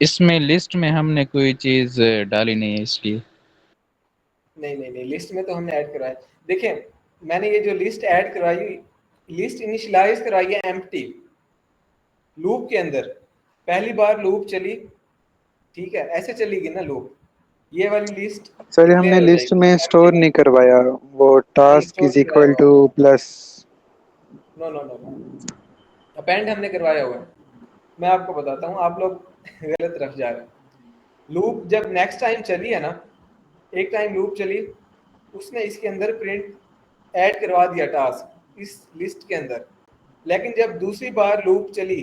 इसमें लिस्ट में हमने कोई चीज डाली नहीं है इसलिए। नहीं, लिस्ट में तो हमने ऐड करवाया। देखिए मैंने ये जो लिस्ट ऐड करवाई, लिस्ट इनिशियलाइज करवाई है एम्प्टी लूप के अंदर। पहली बार लूप चली ठीक है, ऐसे चलेगी ना लूप, ये वाली लिस्ट सर हमने डिक्लेयर हो लिस्ट जाएगी। में स्टोर नहीं करवाया, वो नहीं टास्क स्टोर इज करवाया इक्वल हुआ टू है। Plus. No no no no, append हमने करवाया हुआ है। मैं आपको बताता हूँ, आप लोग गलत तरफ जा रहे हैं। लूप जब नेक्स्ट टाइम चली है ना, एक टाइम लूप चली, उसने इसके अंदर प्रिंट ऐड करवा दिया टास्क इस लिस्ट के अंदर, लेकिन जब दूसरी बार लूप चली,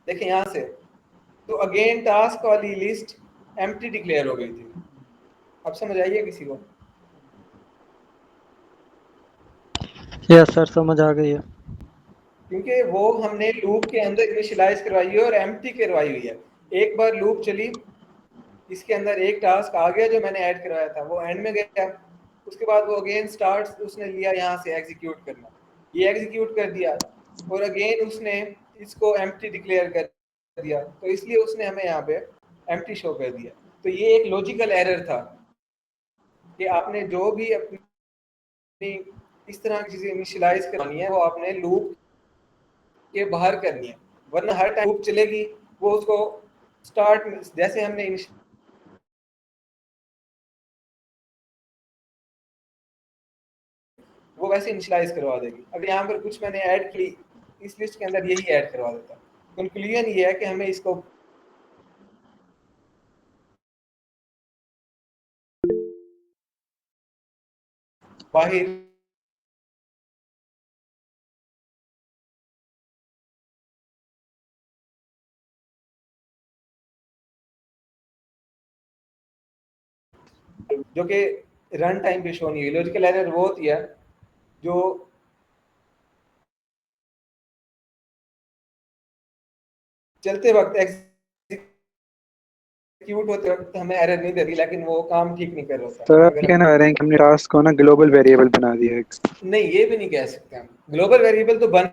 देखें यहाँ से, तो अगेन टास्क वाली लिस्ट एम्प्टी डिक्लेयर हो गई थी। अब समझ आइए किसी को? यस सर, समझ आ गई है। क्योंकि वो हमने लूप के अंदर इनिशियलाइज करवाई है और एम्प्टी करवाई हुई है। एक बार लूप चली, इसके अंदर एक टास्क आ गया जो मैंने ऐड करवाया था, वो एंड में गया, उसके बाद वो अगेन स्टार्ट उसने लिया यहाँ से एग्जीक्यूट करना, ये एग्जीक्यूट कर दिया और अगेन उसने इसको एम्प्टी डिक्लेयर कर दिया, तो इसलिए उसने हमें यहाँ पे एम्प्टी शो कर दिया। तो ये एक लॉजिकल एरर था कि आपने जो भी अपनी इस तरह की चीजें इनिशियलाइज करनी है वो आपने लूप के बाहर करनी है, वरना हर टाइम लूप चलेगी वो उसको स्टार्ट में जैसे हमने वो वैसे इनिशियलाइज करवा देगी। अब यहाँ पर कुछ मैंने ऐड की, इस लिस्ट के अंदर यही ऐड करवा देता। कंक्लूजन ये है कि हमें इसको बाहर जो कि रन टाइम पे शो नहीं हुई, लॉजिकल एरर वो होती है जो चलते वक्त एग्जीक्यूट होते वक्त हमें एरर नहीं देती, लेकिन वो काम ठीक नहीं कर रहा था। सर आप अगर कहना चाह रहे हैं कि हमने टास्क को ना ग्लोबल वेरिएबल बना दिया है। नहीं, ये भी नहीं कह सकते हम, ग्लोबल वेरिएबल तो बन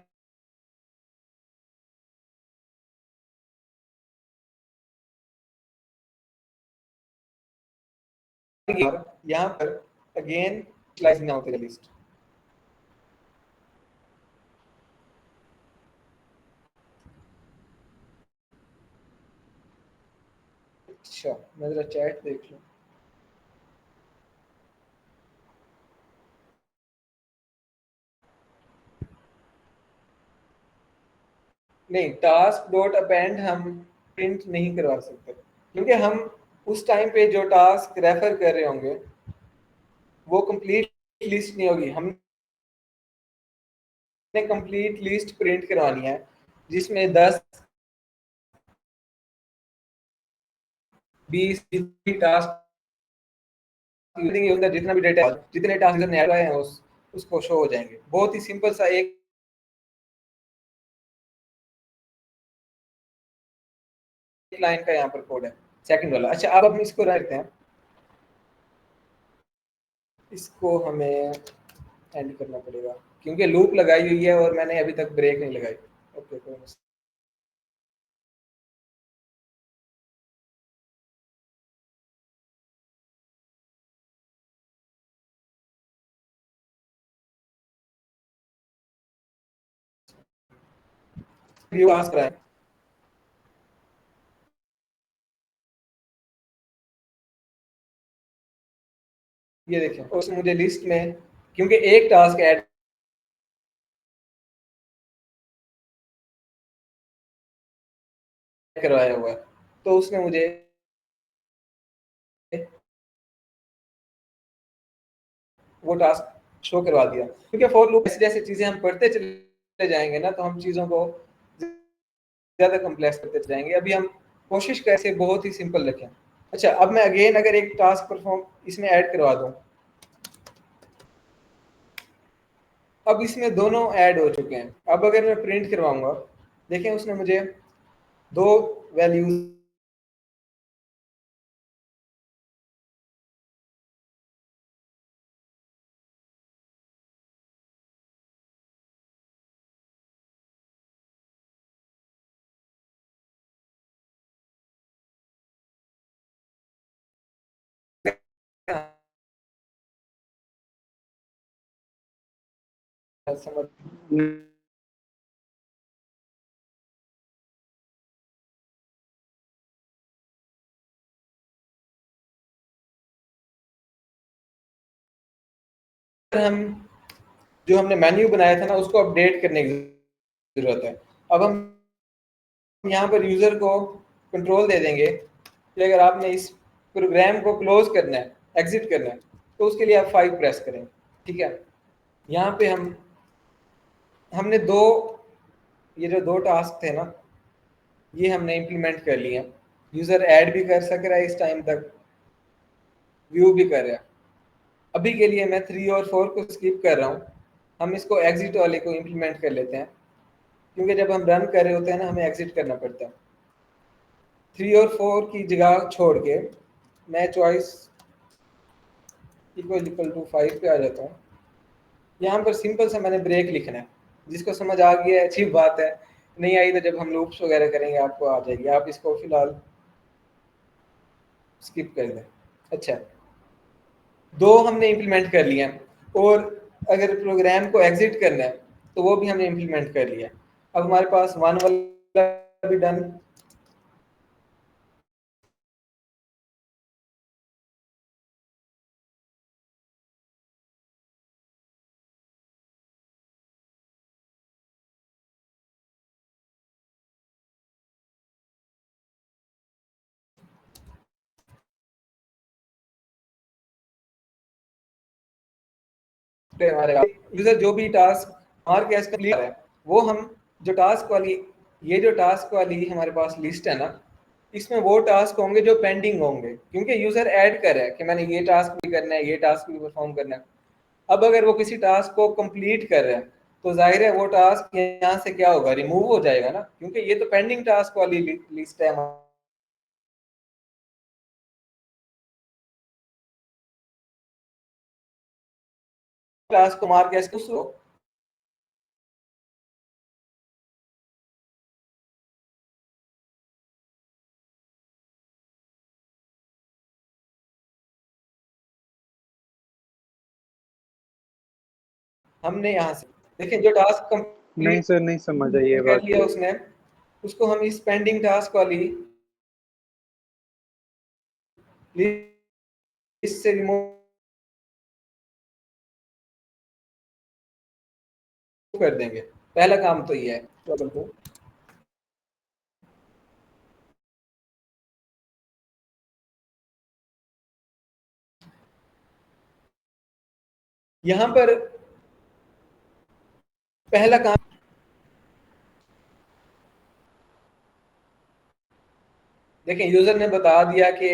यहाँ पर again slicing out the list. अच्छा, मैं जरा चैट देख लूं। नहीं, टास्क डॉट अपेंड हम प्रिंट नहीं करवा सकते, क्योंकि हम उस टाइम पे जो टास्क रेफर कर रहे होंगे वो कंप्लीट लिस्ट नहीं होगी। हमने कंप्लीट लिस्ट प्रिंट करवानी है जिसमें 10 20 टास्क जितना भी डेटा, जितने टास्क ऐड हुए हैं उसको शो हो जाएंगे। बहुत ही सिंपल सा एक लाइन का यहाँ पर कोड है, सेकंड वाला। अच्छा, अब हम इसको रखते हैं, इसको हमें एंड करना पड़ेगा क्योंकि लूप लगाई हुई है और मैंने अभी तक ब्रेक नहीं लगाई। ओके, कोई मसला नहीं। आस्क रहा है, ये देखिए, उसने मुझे लिस्ट में, क्योंकि एक टास्क ऐड करवाया हुआ है, तो उसने मुझे वो टास्क शो करवा दिया। क्योंकि फॉर लूप ऐसी जैसे चीजें हम पढ़ते चले जाएंगे ना, तो हम चीजों को ज्यादा कम्प्लेक्स करते जाएंगे। अभी हम कोशिश कैसे बहुत ही सिंपल रखें। अच्छा, अब मैं अगेन अगर एक टास्क परफॉर्म इसमें ऐड करवा दूं, अब इसमें दोनों ऐड हो चुके हैं। अब अगर मैं प्रिंट करवाऊंगा, देखें उसने मुझे दो वैल्यूज समझ हम जो हमने मेन्यू बनाया था ना उसको अपडेट करने की जरूरत है। अब हम यहाँ पर यूजर को कंट्रोल दे देंगे कि अगर आपने इस प्रोग्राम को क्लोज करना है, एग्जिट करना है, तो उसके लिए आप 5 प्रेस करें। ठीक है, यहाँ पे हमने ये जो 2 टास्क थे ना ये हमने इम्प्लीमेंट कर लिए। यूजर ऐड भी कर सक रहा है, इस टाइम तक व्यू भी कर रहा है। अभी के लिए मैं 3 और 4 को स्किप कर रहा हूँ, हम इसको एग्जिट वाले को इम्प्लीमेंट कर लेते हैं, क्योंकि जब हम रन कर रहे होते हैं ना हमें एग्जिट करना पड़ता है। 3 और 4 की जगह छोड़ के मैं चॉइस इक्वल टू 5 पे आ जाता हूँ। यहाँ पर सिंपल सा मैंने ब्रेक लिखना है, जिसको समझ आ गया है अच्छी बात है, नहीं आई तो जब हम लूप्स वगैरह करेंगे आपको आ जाएगी, आप इसको फिलहाल स्किप कर दें। अच्छा, 2 हमने इम्प्लीमेंट कर लिया, और अगर प्रोग्राम को एग्जिट करना है तो वो भी हमने इम्प्लीमेंट कर लिया। अब हमारे पास 1 वाला भी डन। हमारे यूजर जो भी टास्क मार्क एज कंप्लीट है वो हम जो टास्क वाली ये जो टास्क वाली हमारे पास लिस्ट है ना, इसमें वो टास्क होंगे जो पेंडिंग होंगे, क्योंकि यूजर ऐड कर रहा है कि मैंने ये टास्क भी करना है, ये टास्क भी परफॉर्म करना है। अब अगर वो किसी टास्क को कंप्लीट कर रहा है तो जाहिर है वो टास्क यहाँ से क्या होगा, रिमूव हो जाएगा ना, क्योंकि ये तो पेंडिंग टास्क वाली लिस्ट है। टास्क को मार्क एज हमने यहाँ से देखें जो टास्क कंप्लीट नहीं सर, नहीं समझ आई ये कर बात। लिया उसने, उसको हम इस पेंडिंग टास्क वाली लिस्ट से रिमूव कर देंगे। पहला काम तो ये है। यहाँ पर पहला काम, देखें यूजर ने बता दिया कि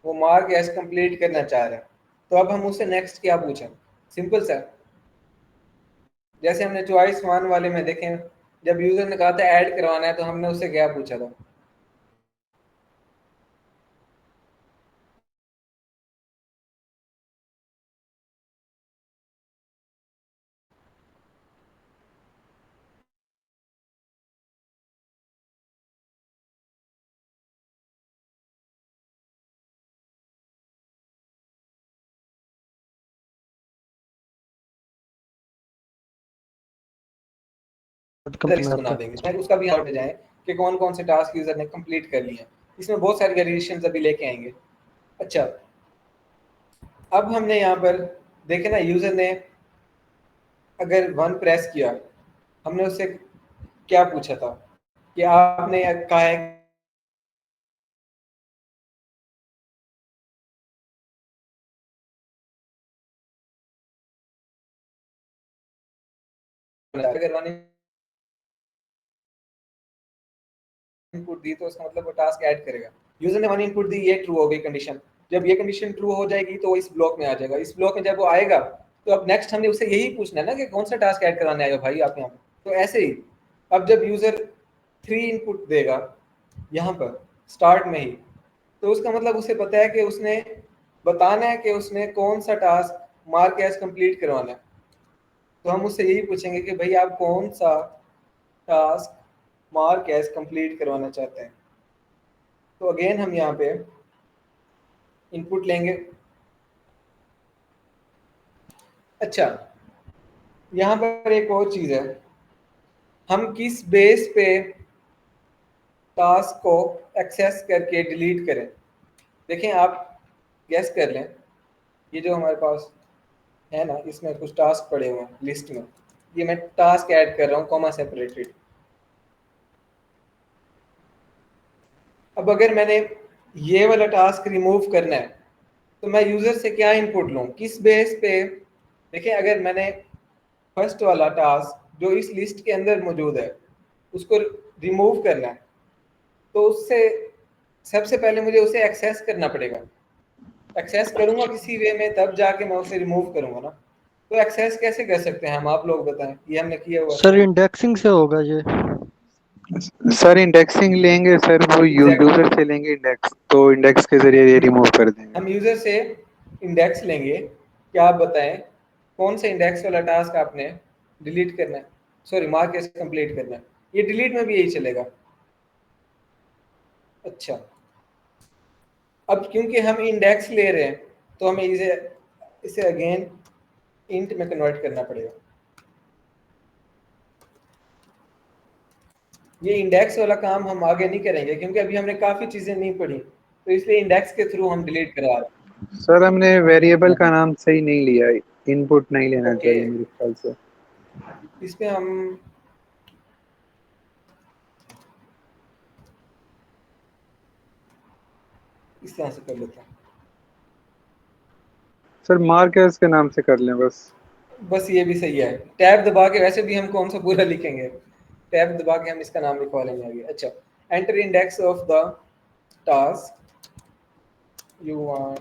वो मार्क एज कंप्लीट करना चाह रहा है, तो अब हम उससे नेक्स्ट क्या पूछें। सिंपल सा, जैसे हमने चॉइस 1 वाले में देखें, जब यूजर ने कहा था ऐड करवाना है तो हमने उससे क्या पूछा था, लिस्ट बना देंगे इसमें, उसका भी हट जाए कि कौन कौन से टास्क यूजर ने कंप्लीट कर लिए हैं। इसमें बहुत सारी वेरिएशन अभी लेके आएंगे। अच्छा, अब हमने यहाँ पर देखे ना, यूजर ने अगर 1 प्रेस किया, हमने उससे क्या पूछा था कि आपने कहा है अगर 1 इनपुट दी तो उसका मतलब वो टास्क ऐड करेगा। यूजर ने 1 इनपुट दी, ये ट्रू हो गई कंडीशन। जब ये कंडीशन ट्रू हो जाएगी तो वो इस ब्लॉक में आ जाएगा। इस ब्लॉक में जब वो आएगा तो अब नेक्स्ट हमने उससे यही पूछना है ना कि कौन सा टास्क ऐड कराने आएगा भाई आप यहाँ पे। तो ऐसे ही अब जब यूजर 3 इनपुट देगा यहाँ पर स्टार्ट में ही, तो उसका मतलब उसे पता है कि उसने बताना है कि उसने कौन सा टास्क मार्क एज कंप्लीट करवाना है। तो हम उससे यही पूछेंगे कि भाई आप कौन सा टास्क मार्क एज कंप्लीट करवाना चाहते हैं। तो अगेन हम यहाँ पे इनपुट लेंगे। अच्छा, यहाँ पर एक और चीज है, हम किस बेस पे टास्क को एक्सेस करके डिलीट करें। देखें आप गैस कर लें, ये जो हमारे पास है ना, इसमें कुछ टास्क पड़े हुए हैं लिस्ट में, ये मैं टास्क ऐड कर रहा हूँ कॉमा सेपरेटेड। अब अगर मैंने ये वाला टास्क रिमूव करना है तो मैं यूजर से क्या इनपुट लूँ, किस बेस पे? देखिए अगर मैंने फर्स्ट वाला टास्क जो इस लिस्ट के अंदर मौजूद है उसको रिमूव करना है तो उससे सबसे पहले मुझे उसे एक्सेस करना पड़ेगा। एक्सेस करूंगा किसी वे में तब जाके मैं उसे रिमूव करूंगा ना। तो एक्सेस कैसे कर सकते हैं हम, आप लोग बताएं, ये हमने किया हुआ सर इंडेक्सिंग से होगा ये। सर इंडेक्सिंग लेंगे सर, वो यूजर से लेंगे इंडेक्स, तो इंडेक्स के जरिए ये रिमूव कर देंगे। हम यूजर से इंडेक्स लेंगे। क्या आप बताएं कौन से इंडेक्स वाला टास्क आपने डिलीट करना है, सॉरी मार्क कंप्लीट करना है? ये डिलीट में भी यही चलेगा। अच्छा, अब क्योंकि हम इंडेक्स ले रहे हैं तो हमें इसे अगेन इंट में कन्वर्ट करना पड़ेगा। ये इंडेक्स वाला काम हम आगे नहीं करेंगे क्योंकि अभी हमने काफी चीजें नहीं पढ़ी, तो इसलिए इंडेक्स के थ्रू हम डिलीट करा रहे हैं। सर हमने वेरिएबल का नाम सही नहीं लिया, इनपुट नहीं लेना ओके, चाहिए मेरे ख्याल से। इसमें हम इस तरह से कर लेते हैं। सर मार्कर्स के नाम से कर लें बस ये भी सही है। टैब दबा के, वैसे भी हम कौन सा पूरा लिखेंगे, टैब दबा के हम इसका नाम लिखवा लेंगे आगे। अच्छा, enter index of the task you want,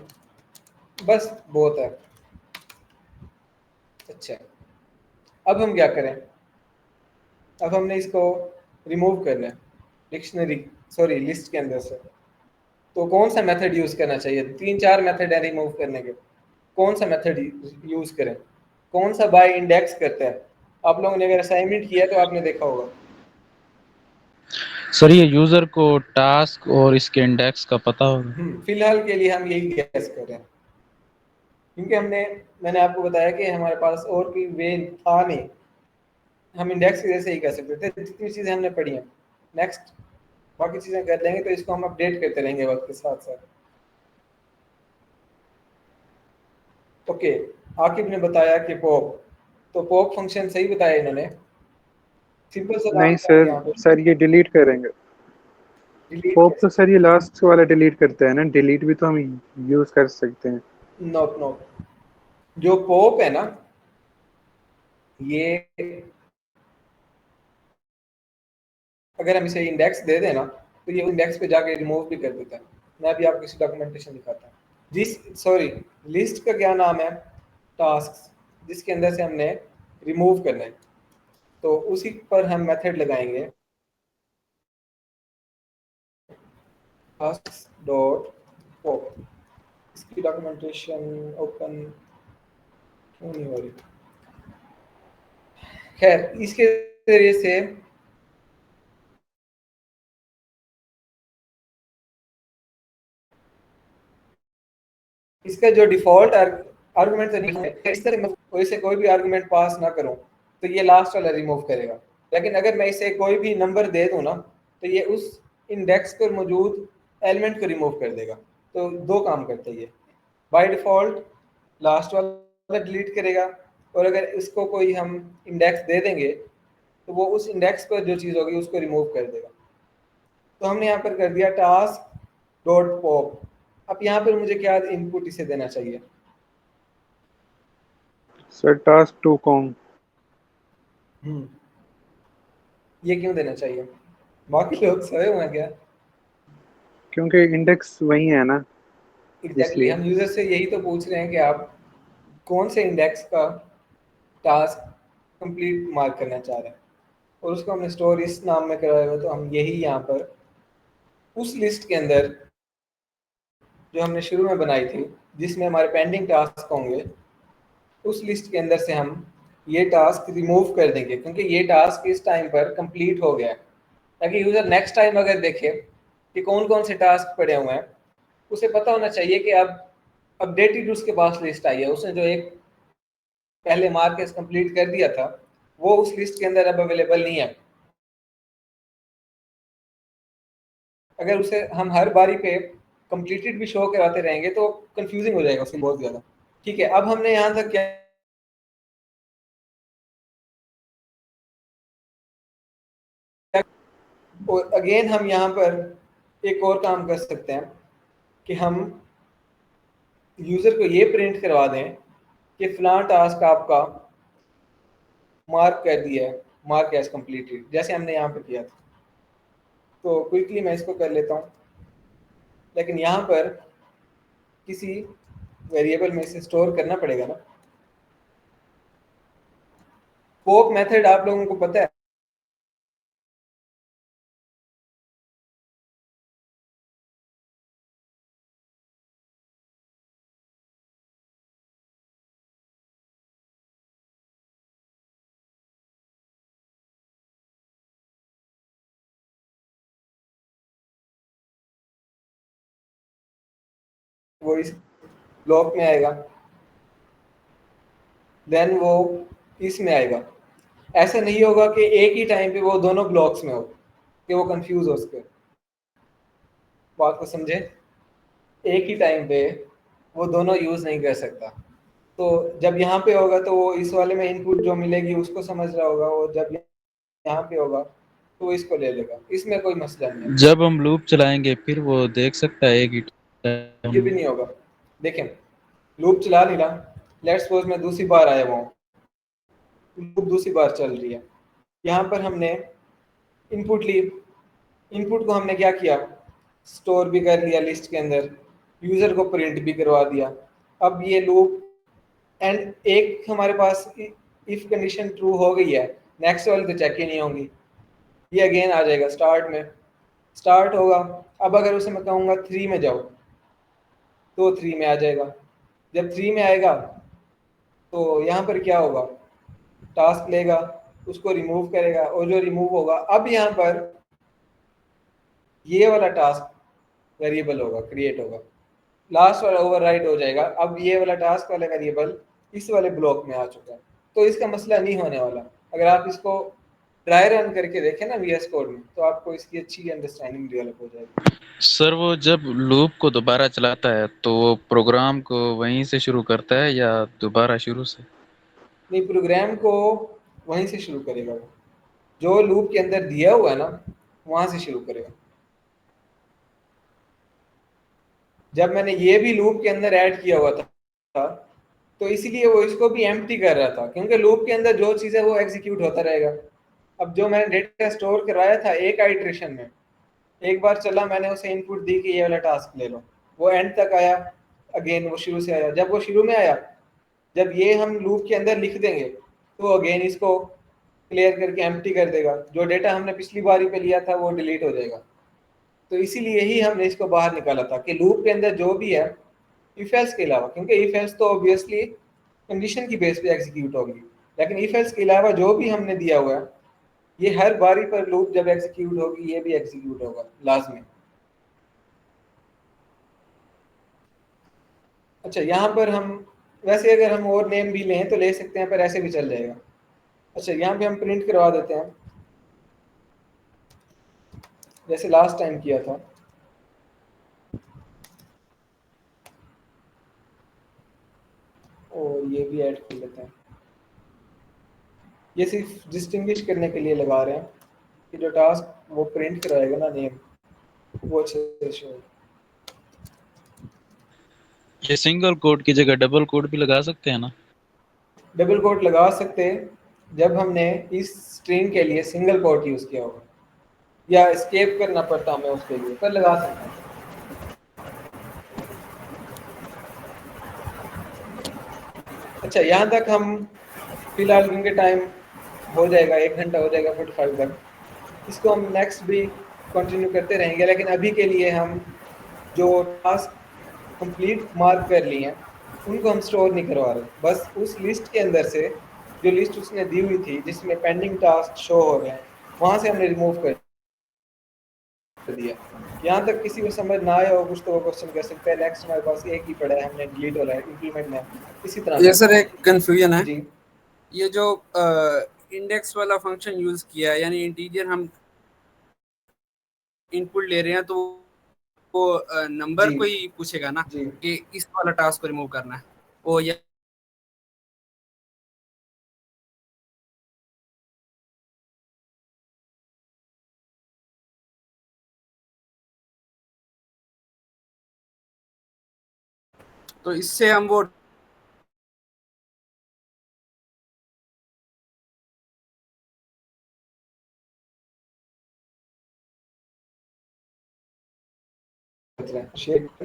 बस बहुत है। अच्छा, अब हम क्या करें, अब हमने इसको रिमूव करना है डिक्शनरी, सॉरी लिस्ट के अंदर से। तो कौन सा मेथड यूज करना चाहिए? 3-4 मेथड है रिमूव करने के, कौन सा मेथड यूज करें? कौन सा बाय इंडेक्स करता है? आप लोगों ने अगर असाइनमेंट किया तो आपने देखा होगा। सर ये यूजर को टास्क और इसके इंडेक्स का पता होगा। फिलहाल के लिए हम यही गैस कर रहे हैं क्योंकि मैंने आपको बताया कि हमारे पास और कोई वे था नहीं, हम इंडेक्स की वजह से ही कर सकते थे। जितनी चीजें हमने पढ़ी हैं, नेक्स्ट बाकी चीजें कर लेंगे तो इसको हम अपडेट करते रहेंगे वक्त के साथ साथ। ओके, आकिब ने बताया कि पॉप, तो पॉप फंक्शन सही बताया इन्होंने, सिंपल सा काम नहीं क्या है यहाँ सर, पे, सर ये डिलीट करेंगे। डिलीट पॉप तो कैसे? सर ये लास्ट वाला डिलीट करता है ना, डिलीट भी तो हम यूज कर सकते हैं। नोप नोप, जो पॉप है ना ये, अगर हम इसे इंडेक्स दे देना तो ये इंडेक्स पे जाके रिमूव भी कर देता है। मैं भी आपको इसी डॉक्यूमेंटेशन दिखाता हूँ। जिस, सॉरी, लिस्ट का क्या नाम है? टास्क, जिसके अंदर से हमने रिमूव करना है, तो उसी पर हम मेथड लगाएंगे टास्क डॉट पॉप। इसकी डॉक्यूमेंटेशन ओपन क्यों नहीं हो रही? खैर, इसके जरिए से इसका जो डिफॉल्ट आर्गुमेंट तो नहीं है, इस तरह मैं इसे कोई भी आर्गुमेंट पास ना करूं तो ये लास्ट वाला रिमूव करेगा। लेकिन अगर मैं इसे कोई भी नंबर दे दूं ना तो ये उस इंडेक्स पर मौजूद एलिमेंट को रिमूव कर देगा। तो दो काम करता है ये, बाय डिफॉल्ट लास्ट वाला डिलीट करेगा, और अगर इसको कोई हम इंडेक्स दे देंगे तो वो उस इंडेक्स पर जो चीज़ होगी उसको रिमूव कर देगा। तो हमने यहाँ पर कर दिया टास्क डॉट पॉप। अब यहाँ पर मुझे क्या इनपुट इसे देना चाहिए? Sir task to com. ये क्यों देना चाहिए? बाकी लोग सोए हुए हैं क्या? क्योंकि इंडेक्स वही है ना, एग्जैक्टली, इसलिए। हम यूजर से यही तो पूछ रहे हैं कि आप कौन से इंडेक्स का टास्क कंप्लीट मार्क करना चाह रहे हैं, और उसको हमने स्टोर इस नाम में कराया हुआ, तो हम यही यहाँ पर उस लिस्ट के अंदर जो हमने शुरू में बनाई थी जिसमें हमारे पेंडिंग टास्क होंगे, उस लिस्ट के अंदर से हम ये टास्क रिमूव कर देंगे क्योंकि ये टास्क इस टाइम पर कंप्लीट हो गया है, ताकि यूजर नेक्स्ट टाइम अगर देखे कि कौन कौन से टास्क पड़े हुए हैं, उसे पता होना चाहिए कि अब अपडेटेड उसके पास लिस्ट आई है, उसने जो एक पहले मार्क कंप्लीट कर दिया था वो उस लिस्ट के अंदर अब अवेलेबल नहीं है। अगर उसे हम हर बारी पे कंप्लीटेड भी शो कराते रहेंगे तो कंफ्यूजिंग हो जाएगा उसमें बहुत ज़्यादा। ठीक है, अब हमने यहाँ तक क्या और अगेन हम यहाँ पर एक और काम कर सकते हैं कि हम यूज़र को ये प्रिंट करवा दें कि फलां टास्क आपका मार्क कर दिया है, मार्क एज कंप्लीटेड, जैसे हमने यहाँ पे किया था। तो क्विकली मैं इसको कर लेता हूँ, लेकिन यहाँ पर किसी वेरिएबल में इसे स्टोर करना पड़ेगा ना। पोप मेथड आप लोगों को पता है? वो इस ब्लॉक में आएगा, देन वो इसमें आएगा। ऐसा नहीं होगा कि एक ही टाइम पे वो दोनों ब्लॉक्स में हो कि वो कंफ्यूज हो सके। बात को समझे? एक ही टाइम पे वो दोनों यूज नहीं कर सकता। तो जब यहाँ पे होगा तो वो इस वाले में इनपुट जो मिलेगी उसको समझ रहा होगा, और जब यहाँ पे होगा तो वो इसको ले लेगा। इसमें कोई मसला नहीं है। जब हम लूप चलाएंगे फिर वो देख सकता है एक ही ये भी नहीं होगा। देखें, लूप चला नहीं रहा, लेट्स सपोज मैं दूसरी बार आया हुआ हूँ, लूप दूसरी बार चल रही है। यहाँ पर हमने इनपुट ली, इनपुट को हमने क्या किया, स्टोर भी कर लिया लिस्ट के अंदर, यूजर को प्रिंट भी करवा दिया। अब ये लूप एंड एक हमारे पास इफ कंडीशन ट्रू हो गई है, नेक्स्ट वाली तो चेक ही नहीं होंगी, ये अगेन आ जाएगा स्टार्ट में, स्टार्ट होगा। अब अगर उसे मैं कहूँगा 3 में जाओ तो 3 में आ जाएगा। जब 3 में आएगा तो यहाँ पर क्या होगा, टास्क लेगा, उसको रिमूव करेगा, और जो रिमूव होगा अब यहाँ पर ये वाला टास्क वेरिएबल होगा, क्रिएट होगा, लास्ट वाला ओवरराइड हो जाएगा। अब ये वाला टास्क वाला वेरिएबल इस वाले ब्लॉक में आ चुका है, तो इसका मसला नहीं होने वाला। अगर आप इसको ट्राई रन करके देखें ना VS कोड में, तो आपको इसकी अच्छी अंडरस्टैंडिंग डेवलप हो जाएगी। सर वो जब लूप को दोबारा चलाता है तो वो प्रोग्राम को वहीं से शुरू करता है या दोबारा शुरू से? नहीं, प्रोग्राम को वहीं से शुरू करेगा, वो जो लूप के अंदर दिया हुआ है ना वहां से शुरू करेगा। जब मैंने ये भी लूप के अंदर ऐड किया हुआ था तो इसीलिए वो इसको भी एम्प्टी कर रहा था, क्योंकि लूप के अंदर जो चीज़ है वो एग्जीक्यूट होता रहेगा। अब जो मैंने डेटा स्टोर कराया था एक आइट्रेशन में, एक बार चला, मैंने उसे इनपुट दी कि ये वाला टास्क ले लो, वो एंड तक आया, अगेन वो शुरू से आया। जब वो शुरू में आया, जब ये हम लूप के अंदर लिख देंगे तो अगेन इसको क्लियर करके एम्प्टी कर देगा, जो डेटा हमने पिछली बारी पे लिया था वो डिलीट हो जाएगा। तो इसीलिए ही हमने इसको बाहर निकाला था कि लूप के अंदर जो भी है इफ एल्स के अलावा, क्योंकि इफ एल्स तो ऑब्वियसली कंडीशन की बेस पे एग्जीक्यूट होगी, लेकिन इफ एल्स के अलावा जो भी हमने दिया हुआ है ये हर बारी पर लूप जब एग्जीक्यूट होगी ये भी एग्जीक्यूट होगा लाजमी। अच्छा, यहाँ पर हम वैसे अगर हम और नेम भी लें तो ले सकते हैं, पर ऐसे भी चल जाएगा। अच्छा, यहाँ पे हम प्रिंट करवा देते हैं जैसे लास्ट टाइम किया था। और ये भी ऐड कर लेते हैं, ये सिर्फ डिस्टिंग्विश करने के लिए लगा रहे हैं कि जो टास्क वो प्रिंट कराएगा ना नेम वो अच्छे से शो हो। ये सिंगल कोड की जगह डबल कोड भी लगा सकते हैं ना? डबल कोट लगा सकते हैं जब हमने इस स्ट्रिंग के लिए सिंगल कोट यूज किया होगा या एस्केप करना पड़ता हमें उसके लिए, पर लगा सकते हैं। अच्छा, यहाँ तक हम फिलहाल, क्योंकि टाइम हो जाएगा 1 घंटा हो जाएगा 45 तक, इसको हम नेक्स्ट भी कंटिन्यू करते रहेंगे, लेकिन अभी के लिए हम जो टास्क कंप्लीट मार्क कर लिए हैं उनको हम स्टोर नहीं करवा रहे, बस उस लिस्ट के अंदर से जो लिस्ट उसने दी हुई थी जिसमें पेंडिंग टास्क शो हो रहे हैं वहाँ से हमने रिमूव कर दिया। यहाँ तक किसी को समझ ना आया हो कुछ तो वो क्वेश्चन कर सकते हैं। नेक्स्ट हमारे पास एक ही पड़ा है, हमने डिलीट वाला है इंप्लीमेंट में इसी तरह। ये सर एक कंफ्यूजन है जी, ये जो इंडेक्स वाला फंक्शन यूज किया है, यानी इंटीजर हम इनपुट ले रहे हैं तो वो नंबर जी, को ही पूछेगा ना जी। कि इस वाला टास्क को रिमूव करना है, वो या तो इससे हम वो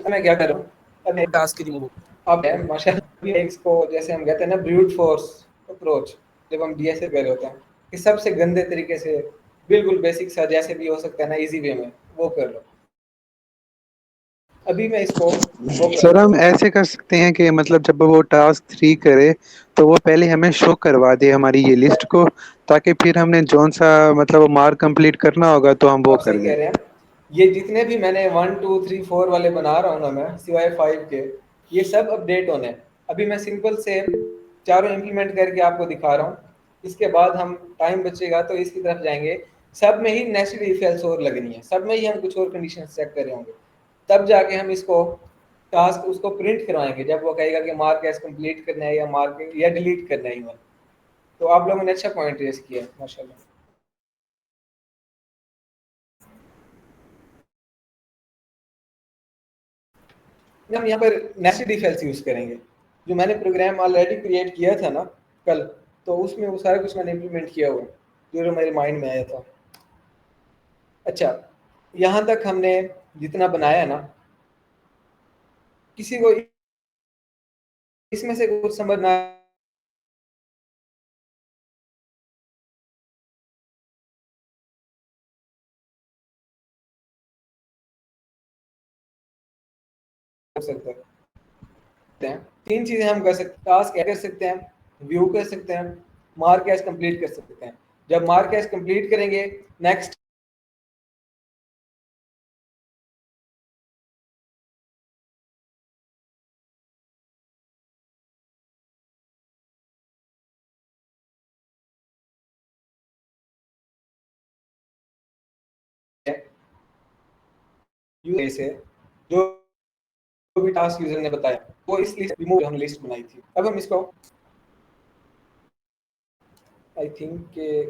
मैं क्या कर रहा हूँ अब टास्क की रिमूव अब है माशाल्लाह इसको जैसे हम कहते हैं ना ब्रूट फोर्स अप्रोच, जब हम डीएसए कर रहे होते हैं कि सबसे गंदे तरीके से बिल्कुल बेसिक सा जैसे भी हो सकता है ना इजी वे में वो कर लो। अभी मैं इसको वो कर सर रहा हम ऐसे कर सकते हैं कि मतलब जब वो टास्क 3 करे तो वो पहले हमें शो करवा दे हमारी ये लिस्ट को, ताकि फिर हमने जौन सा मतलब मार्क कंप्लीट करना होगा तो हम हूँ। वो आप कर सही दें। कह रहे हैं। ये जितने भी मैंने 1 2 3 4 वाले बना रहा हूँ ना मैं सिवाय 5 के, ये सब अपडेट होने हैं। अभी मैं सिंपल से चारों इंप्लीमेंट करके आपको दिखा रहा हूँ। इसके बाद हम टाइम बचेगा तो इसकी तरफ जाएंगे। सब में ही नेस्टेड इफ एल्स और लगनी है, सब में ही हम कुछ और कंडीशन चेक कर रहे होंगे, तब जाके हम इसको टास्क उसको प्रिंट करवाएंगे जब वो कहेगा कि मार्क एज कंप्लीट करना है या मार्क या डिलीट करना है इवन। तो आप लोगों ने अच्छा पॉइंट रेज किया है माशाल्लाह। हम यहाँ पर नेस्टेड इफ एल्स यूज करेंगे। जो मैंने प्रोग्राम ऑलरेडी क्रिएट किया था ना कल, तो उसमें वो सारा कुछ मैंने इम्प्लीमेंट किया हुआ है जो मेरे माइंड में आया था। अच्छा, यहाँ तक हमने जितना बनाया ना, किसी को इसमें से कुछ समझ ना हो सकता है। तीन चीजें हम कर सकते हैं, टास्क कर सकते हैं, व्यू कर सकते हैं, मार्क एज कंप्लीट कर सकते हैं। जब मार्क एज कंप्लीट करेंगे नेक्स्ट से जो भी टास्क यूजर ने बताया वो इस लिस्ट रिमूव हमने लिस्ट बनाई थी। अब हम इसको आई थिंक के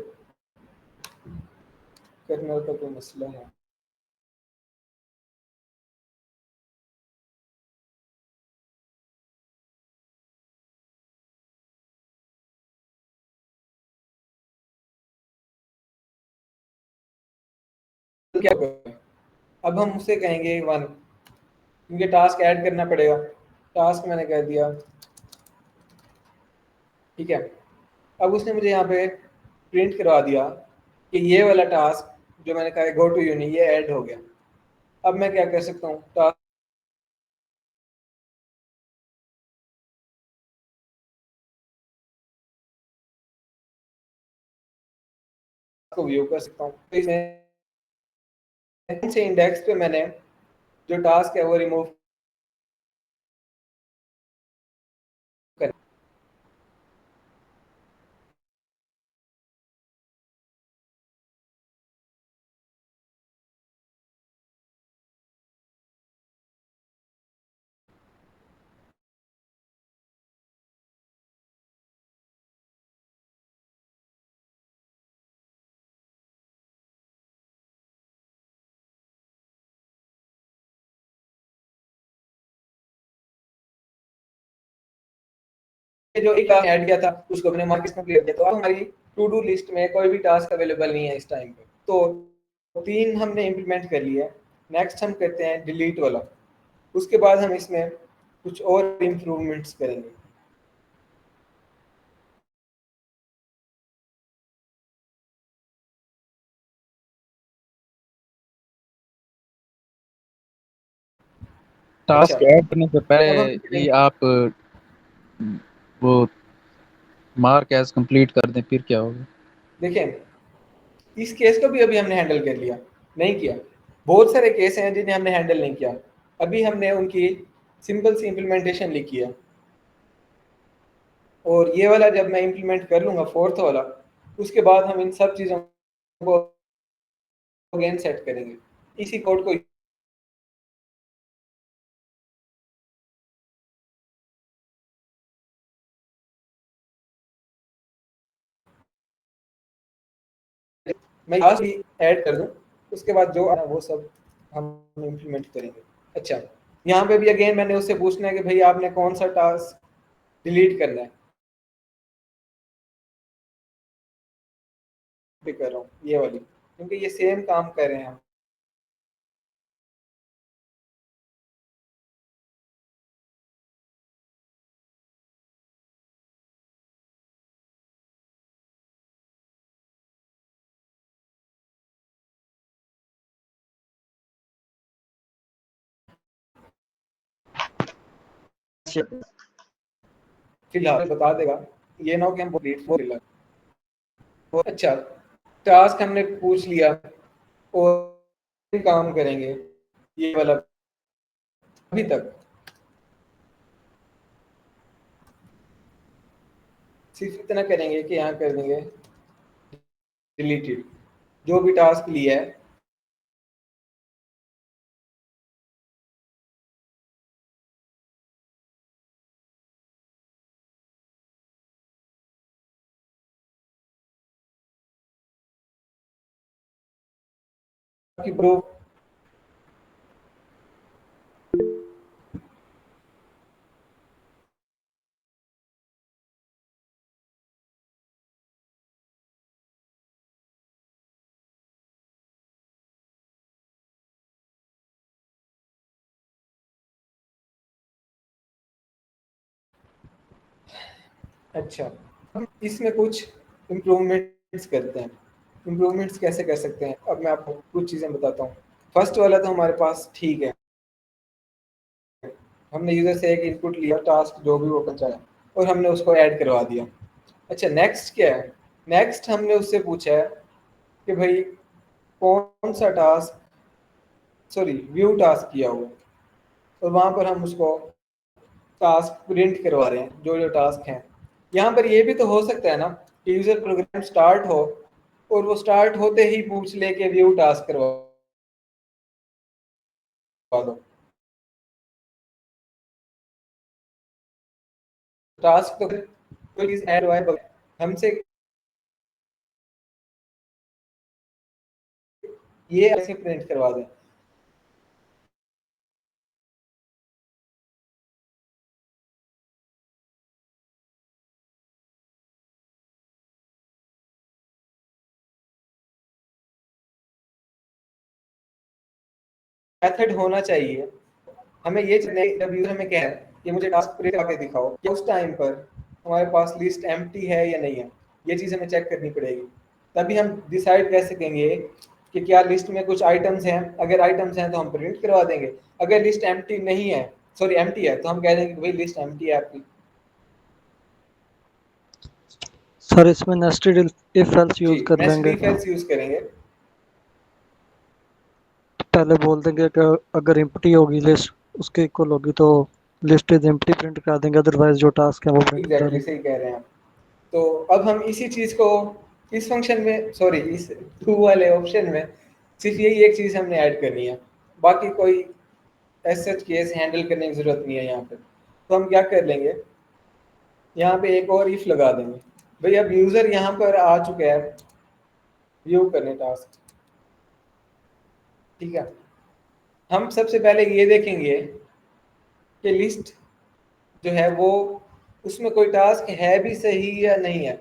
कर्नल का कोई मसला है। क्या करें? अब हम उससे कहेंगे 1, क्योंकि टास्क ऐड करना पड़ेगा। टास्क मैंने कर दिया, ठीक है। अब उसने मुझे यहाँ पे प्रिंट करवा दिया कि ये वाला टास्क जो मैंने कहा गो टू यूनी ये ऐड हो गया। अब मैं क्या कर सकता हूँ, टास्क को व्यू कर सकता हूँ। तो इसमें से इंडेक्स पे मैंने जो टास्क है वो रिमूव कर जो एक ऐड किया था उसको अपने मार्केट में क्लियर किया। तो अब हमारी टू डू लिस्ट में कोई भी टास्क अवेलेबल नहीं है इस टाइम पे। तो 3 हमने इम्प्लीमेंट कर लिया। नेक्स्ट हम करते हैं डिलीट वाला। उसके बाद हम इसमें कुछ और इम्प्रूवमेंट्स करेंगे। अच्छा, टास्क ऐड करने से पहले अब हम ही आप वो मार्क एज कंप्लीट कर दें, फिर क्या होगा? देखें इस केस को भी अभी हमने हैंडल कर लिया, नहीं किया। बहुत सारे केस हैं जिन्हें हमने हैंडल नहीं किया। अभी हमने उनकी सिंपल सी इम्प्लीमेंटेशन लिखी है। और ये वाला जब मैं इम्प्लीमेंट कर लूंगा फोर्थ वाला, उसके बाद हम इन सब चीज़ों को अगेन सेट करेंगे इसी कोड को। मैं आज भी ऐड कर दूं, उसके बाद जो आना वो सब हम इम्प्लीमेंट करेंगे। अच्छा, यहाँ पे भी अगेन मैंने उससे पूछना है कि भाई आपने कौन सा टास्क डिलीट करना है, कर रहा हूँ ये वाली, क्योंकि ये सेम काम कर रहे हैं हम। फिलहाल बता देगा, ये ना हो कि हम बहुत अच्छा टास्क हमने पूछ लिया और काम करेंगे ये वाला अभी तक सिर्फ इतना करेंगे कि यहाँ कर देंगे डिलीटेड, जो भी टास्क लिया है कि प्रूफ अच्छा, हम इसमें कुछ इम्प्रूवमेंट्स करते हैं। इम्प्रूवमेंट्स कैसे कर सकते हैं, अब मैं आपको कुछ चीज़ें बताता हूँ। फर्स्ट वाला तो हमारे पास ठीक है, हमने यूज़र से एक इनपुट लिया, टास्क जो भी वो करना है, और हमने उसको ऐड करवा दिया। अच्छा, नेक्स्ट क्या है? नेक्स्ट हमने उससे पूछा है कि भाई कौन सा टास्क, सॉरी व्यू टास्क किया हुआ, और वहाँ पर हम उसको टास्क प्रिंट करवा रहे हैं, जो जो टास्क हैं। यहाँ पर ये भी तो हो सकता है ना कि यूज़र प्रोग्राम स्टार्ट हो और वो स्टार्ट होते ही पूछ ले के व्यू टास्क करवा दो। टास्क तो कोई चीज़ ऐड हुआ है हमसे, ये ऐसे प्रिंट करवा दें। मेथड होना चाहिए, हमें ये जब यूजर हमें कह है कि मुझे टास्क प्रिंट करके दिखाओ, कि उस टाइम पर हमारे पास लिस्ट एम्प्टी है या नहीं है, ये चीज़ हमें चेक करनी पड़ेगी। तभी हम डिसाइड कर सकेंगे कि क्या लिस्ट में कुछ आइटम्स हैं। अगर आइटम्स हैं तो हम प्रिंट करवा देंगे, अगर लिस्ट एम्प्टी नहीं है, सॉरी एम्प्टी है, तो हम कह देंगे कि भाई लिस्ट एम्प्टी है आपकी। सर इसमें नेस्टेड इफ एल्स यूज कर नेस्टेड लेंगे। इफ एल्स यूज करेंगे। पहले बोल देंगे कि अगर एम्प्टी होगी लिस्ट उसके इक्वल होगी तो लिस्ट इज एम्प्टी प्रिंट करा देंगे, अदरवाइज जो टास्क है वो प्रिंट करा एग्जैक्टली देंगे। सही कह रहे हैं आप। तो अब हम इसी चीज़ को इस फंक्शन में, सॉरी इस टू वाले ऑप्शन में सिर्फ यही एक चीज़ हमने ऐड करनी है, बाकी कोई एज सच केस हैंडल करने की ज़रूरत नहीं है यहाँ पे। तो हम क्या कर लेंगे, यहाँ पे एक और इफ लगा देंगे। भाई अब यूज़र यहाँ पर आ चुका है व्यू करने टास्क, ठीक है। हम सबसे पहले ये देखेंगे कि लिस्ट जो है वो, उसमें कोई टास्क है भी सही या नहीं है।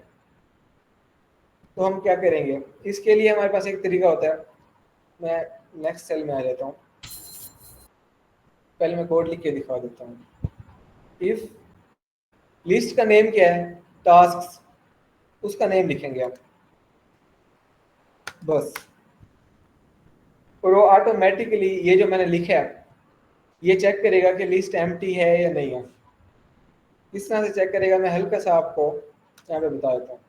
तो हम क्या करेंगे, इसके लिए हमारे पास एक तरीका होता है। मैं नेक्स्ट सेल में आ जाता हूँ, पहले मैं कोड लिख के दिखा देता हूँ। इफ लिस्ट का नेम क्या है, टास्क, उसका नेम लिखेंगे आप बस, और वो ऑटोमेटिकली ये जो मैंने लिखा है ये चेक करेगा कि लिस्ट एम्प्टी है या नहीं है। किस तरह से चेक करेगा, मैं हल्का सा आपको यहाँ पे बता देता हूँ।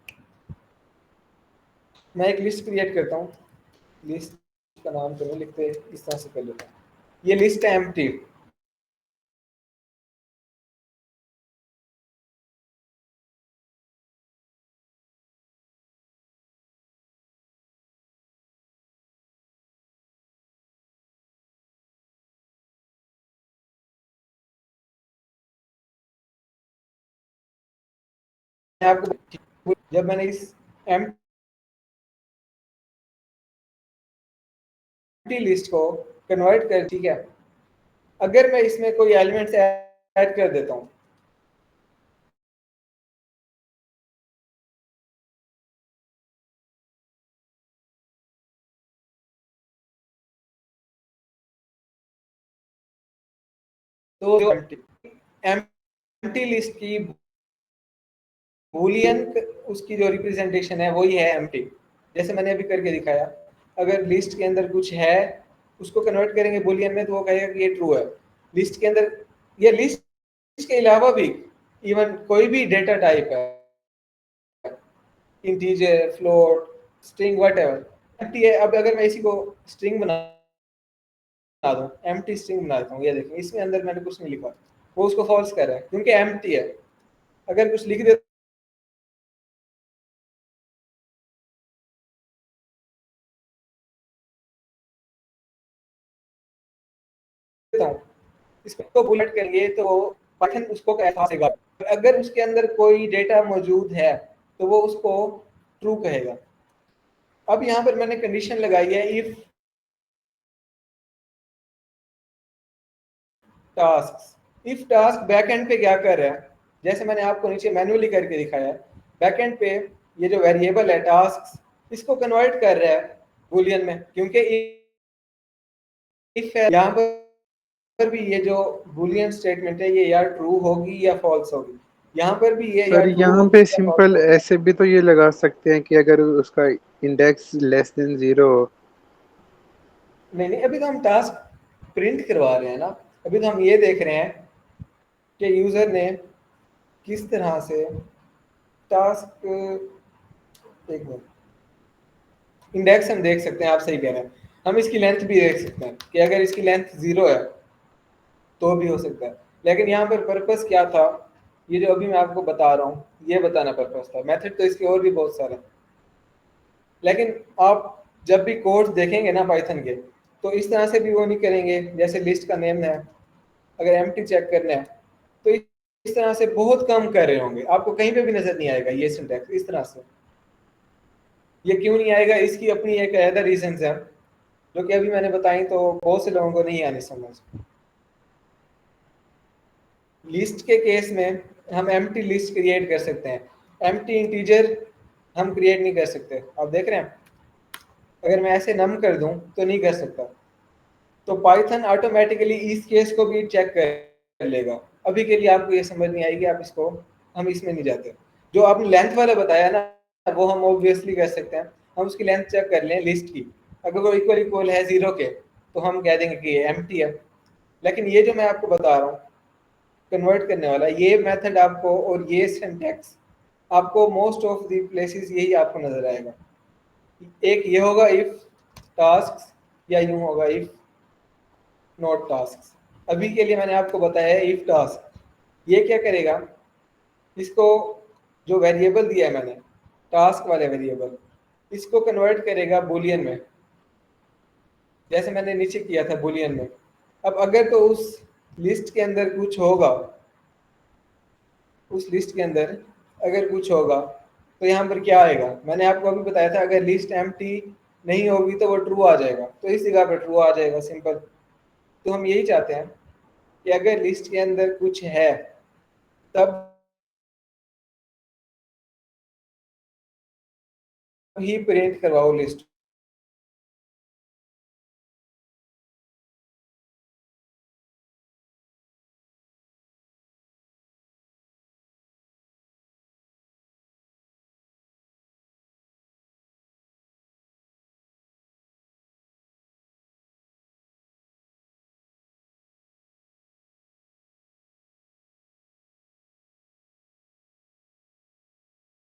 मैं एक लिस्ट क्रिएट करता हूँ, लिस्ट का नाम तो नहीं लिखते, इस तरह से कर लेता हूँ। ये लिस्ट है एम्प्टी, मैं आपको जब मैंने इस एम्प्टी लिस्ट को कन्वर्ट कर, ठीक है, अगर मैं इसमें कोई एलिमेंट्स ऐड कर देता हूँ, तो जो एम्प्टी लिस्ट की बूलियन उसकी जो रिप्रेजेंटेशन है वही है एम्प्टी। जैसे मैंने अभी करके दिखाया, अगर लिस्ट के अंदर कुछ है उसको कन्वर्ट करेंगे बूलियन में तो वो कहेगा कि ये ट्रू है। लिस्ट के अंदर, ये लिस्ट के अलावा भी इवन कोई भी डेटा टाइप है, integer, float, string, whatever, empty है। अब अगर मैं इसी को स्ट्रिंग बना दूं, एम्प्टी स्ट्रिंग बना देता हूँ, ये देखें इसमें अंदर मैंने कुछ नहीं लिखा, वो उसको फॉल्स कर रहा है क्योंकि एम्प्टी है। अगर कुछ लिख देता हूँ, इसको बुलेट करेंगे तो पाइथन उसको कैसा देगा। अगर उसके अंदर कोई डेटा मौजूद है तो वो उसको ट्रू कहेगा। अब यहाँ पर मैंने कंडीशन लगाई है इफ टास्क बैकएंड पे क्या कर रहा है, जैसे मैंने आपको नीचे मैन्युअली करके दिखाया है। बैकएंड पे ये जो वेरिएबल है टास्क, इसको कन्वर्ट कर रहा है बूलियन में, क्योंकि इफ है यहाँ पर भी ये जो बूलियन स्टेटमेंट है ये या ट्रू होगी या फॉल्स होगी। यहाँ पर भी ये या सर ट्रू यहाँ होगी पे या फॉल्स सिंपल होगी। ऐसे भी तो ये लगा सकते हैं कि अगर उसका इंडेक्स लेस देन 0 हो। नहीं नहीं, अभी तो हम टास्क प्रिंट करवा रहे हैं ना। अभी तो हम ये देख रहे हैं कि यूजर ने किस तरह से टास्क, एक मिनट, इंडेक्स हम देख सकते हैं, आप सही कह रहे हैं। हम इसकी लेंथ भी देख सकते हैं कि अगर इसकी लेंथ 0 है तो भी हो सकता है। लेकिन यहाँ पर पर्पस क्या था, ये जो अभी मैं आपको बता रहा हूँ ये बताना पर्पस था। मेथड तो इसके और भी बहुत सारे हैं, लेकिन आप जब भी कोड्स देखेंगे ना पाइथन के, तो इस तरह से भी वो नहीं करेंगे। जैसे लिस्ट का नेम है, अगर एम्प्टी चेक करना है तो इस तरह से बहुत कम कर रहे होंगे, आपको कहीं पे भी नजर नहीं आएगा ये सिंटैक्स इस तरह से। ये क्यों नहीं आएगा, इसकी अपनी एक अदर रीजंस है जो कि अभी मैंने बताई, तो बहुत से लोगों को नहीं आने समझ। लिस्ट के केस में हम एम्प्टी लिस्ट क्रिएट कर सकते हैं, एम्प्टी इंटीजर हम क्रिएट नहीं कर सकते। आप देख रहे हैं, अगर मैं ऐसे नम कर दूं तो नहीं कर सकता। तो पाइथन ऑटोमेटिकली इस केस को भी चेक कर लेगा। अभी के लिए आपको ये समझ नहीं आएगी, आप इसको, हम इसमें नहीं जाते। जो आपने लेंथ वाला बताया ना, वो हम ऑब्वियसली कर सकते हैं। हम उसकी लेंथ चेक कर लें लिस्ट की, अगर वो इक्वल है 0 के तो हम कह देंगे कि ये एम्प्टी है। लेकिन ये जो मैं आपको बता रहा हूँ कन्वर्ट करने वाला, ये मेथड आपको और ये सिंटैक्स आपको मोस्ट ऑफ द प्लेसेस यही आपको नजर आएगा। एक ये होगा इफ टास्क, या यूं होगा इफ नॉट टास्क। अभी के लिए मैंने आपको बताया है इफ टास्क। ये क्या करेगा, इसको जो वेरिएबल दिया है मैंने, टास्क वाले वेरिएबल, इसको कन्वर्ट करेगा बूलियन में, जैसे मैंने नीचे किया था बूलियन में। अब अगर तो उस लिस्ट के अंदर कुछ होगा, उस लिस्ट के अंदर अगर कुछ होगा तो यहाँ पर क्या आएगा, मैंने आपको अभी बताया था अगर लिस्ट एम्प्टी नहीं होगी तो वो ट्रू आ जाएगा, तो इस जगह पर ट्रू आ जाएगा, सिंपल। तो हम यही चाहते हैं कि अगर लिस्ट के अंदर कुछ है तब ही प्रिंट करवाओ लिस्ट।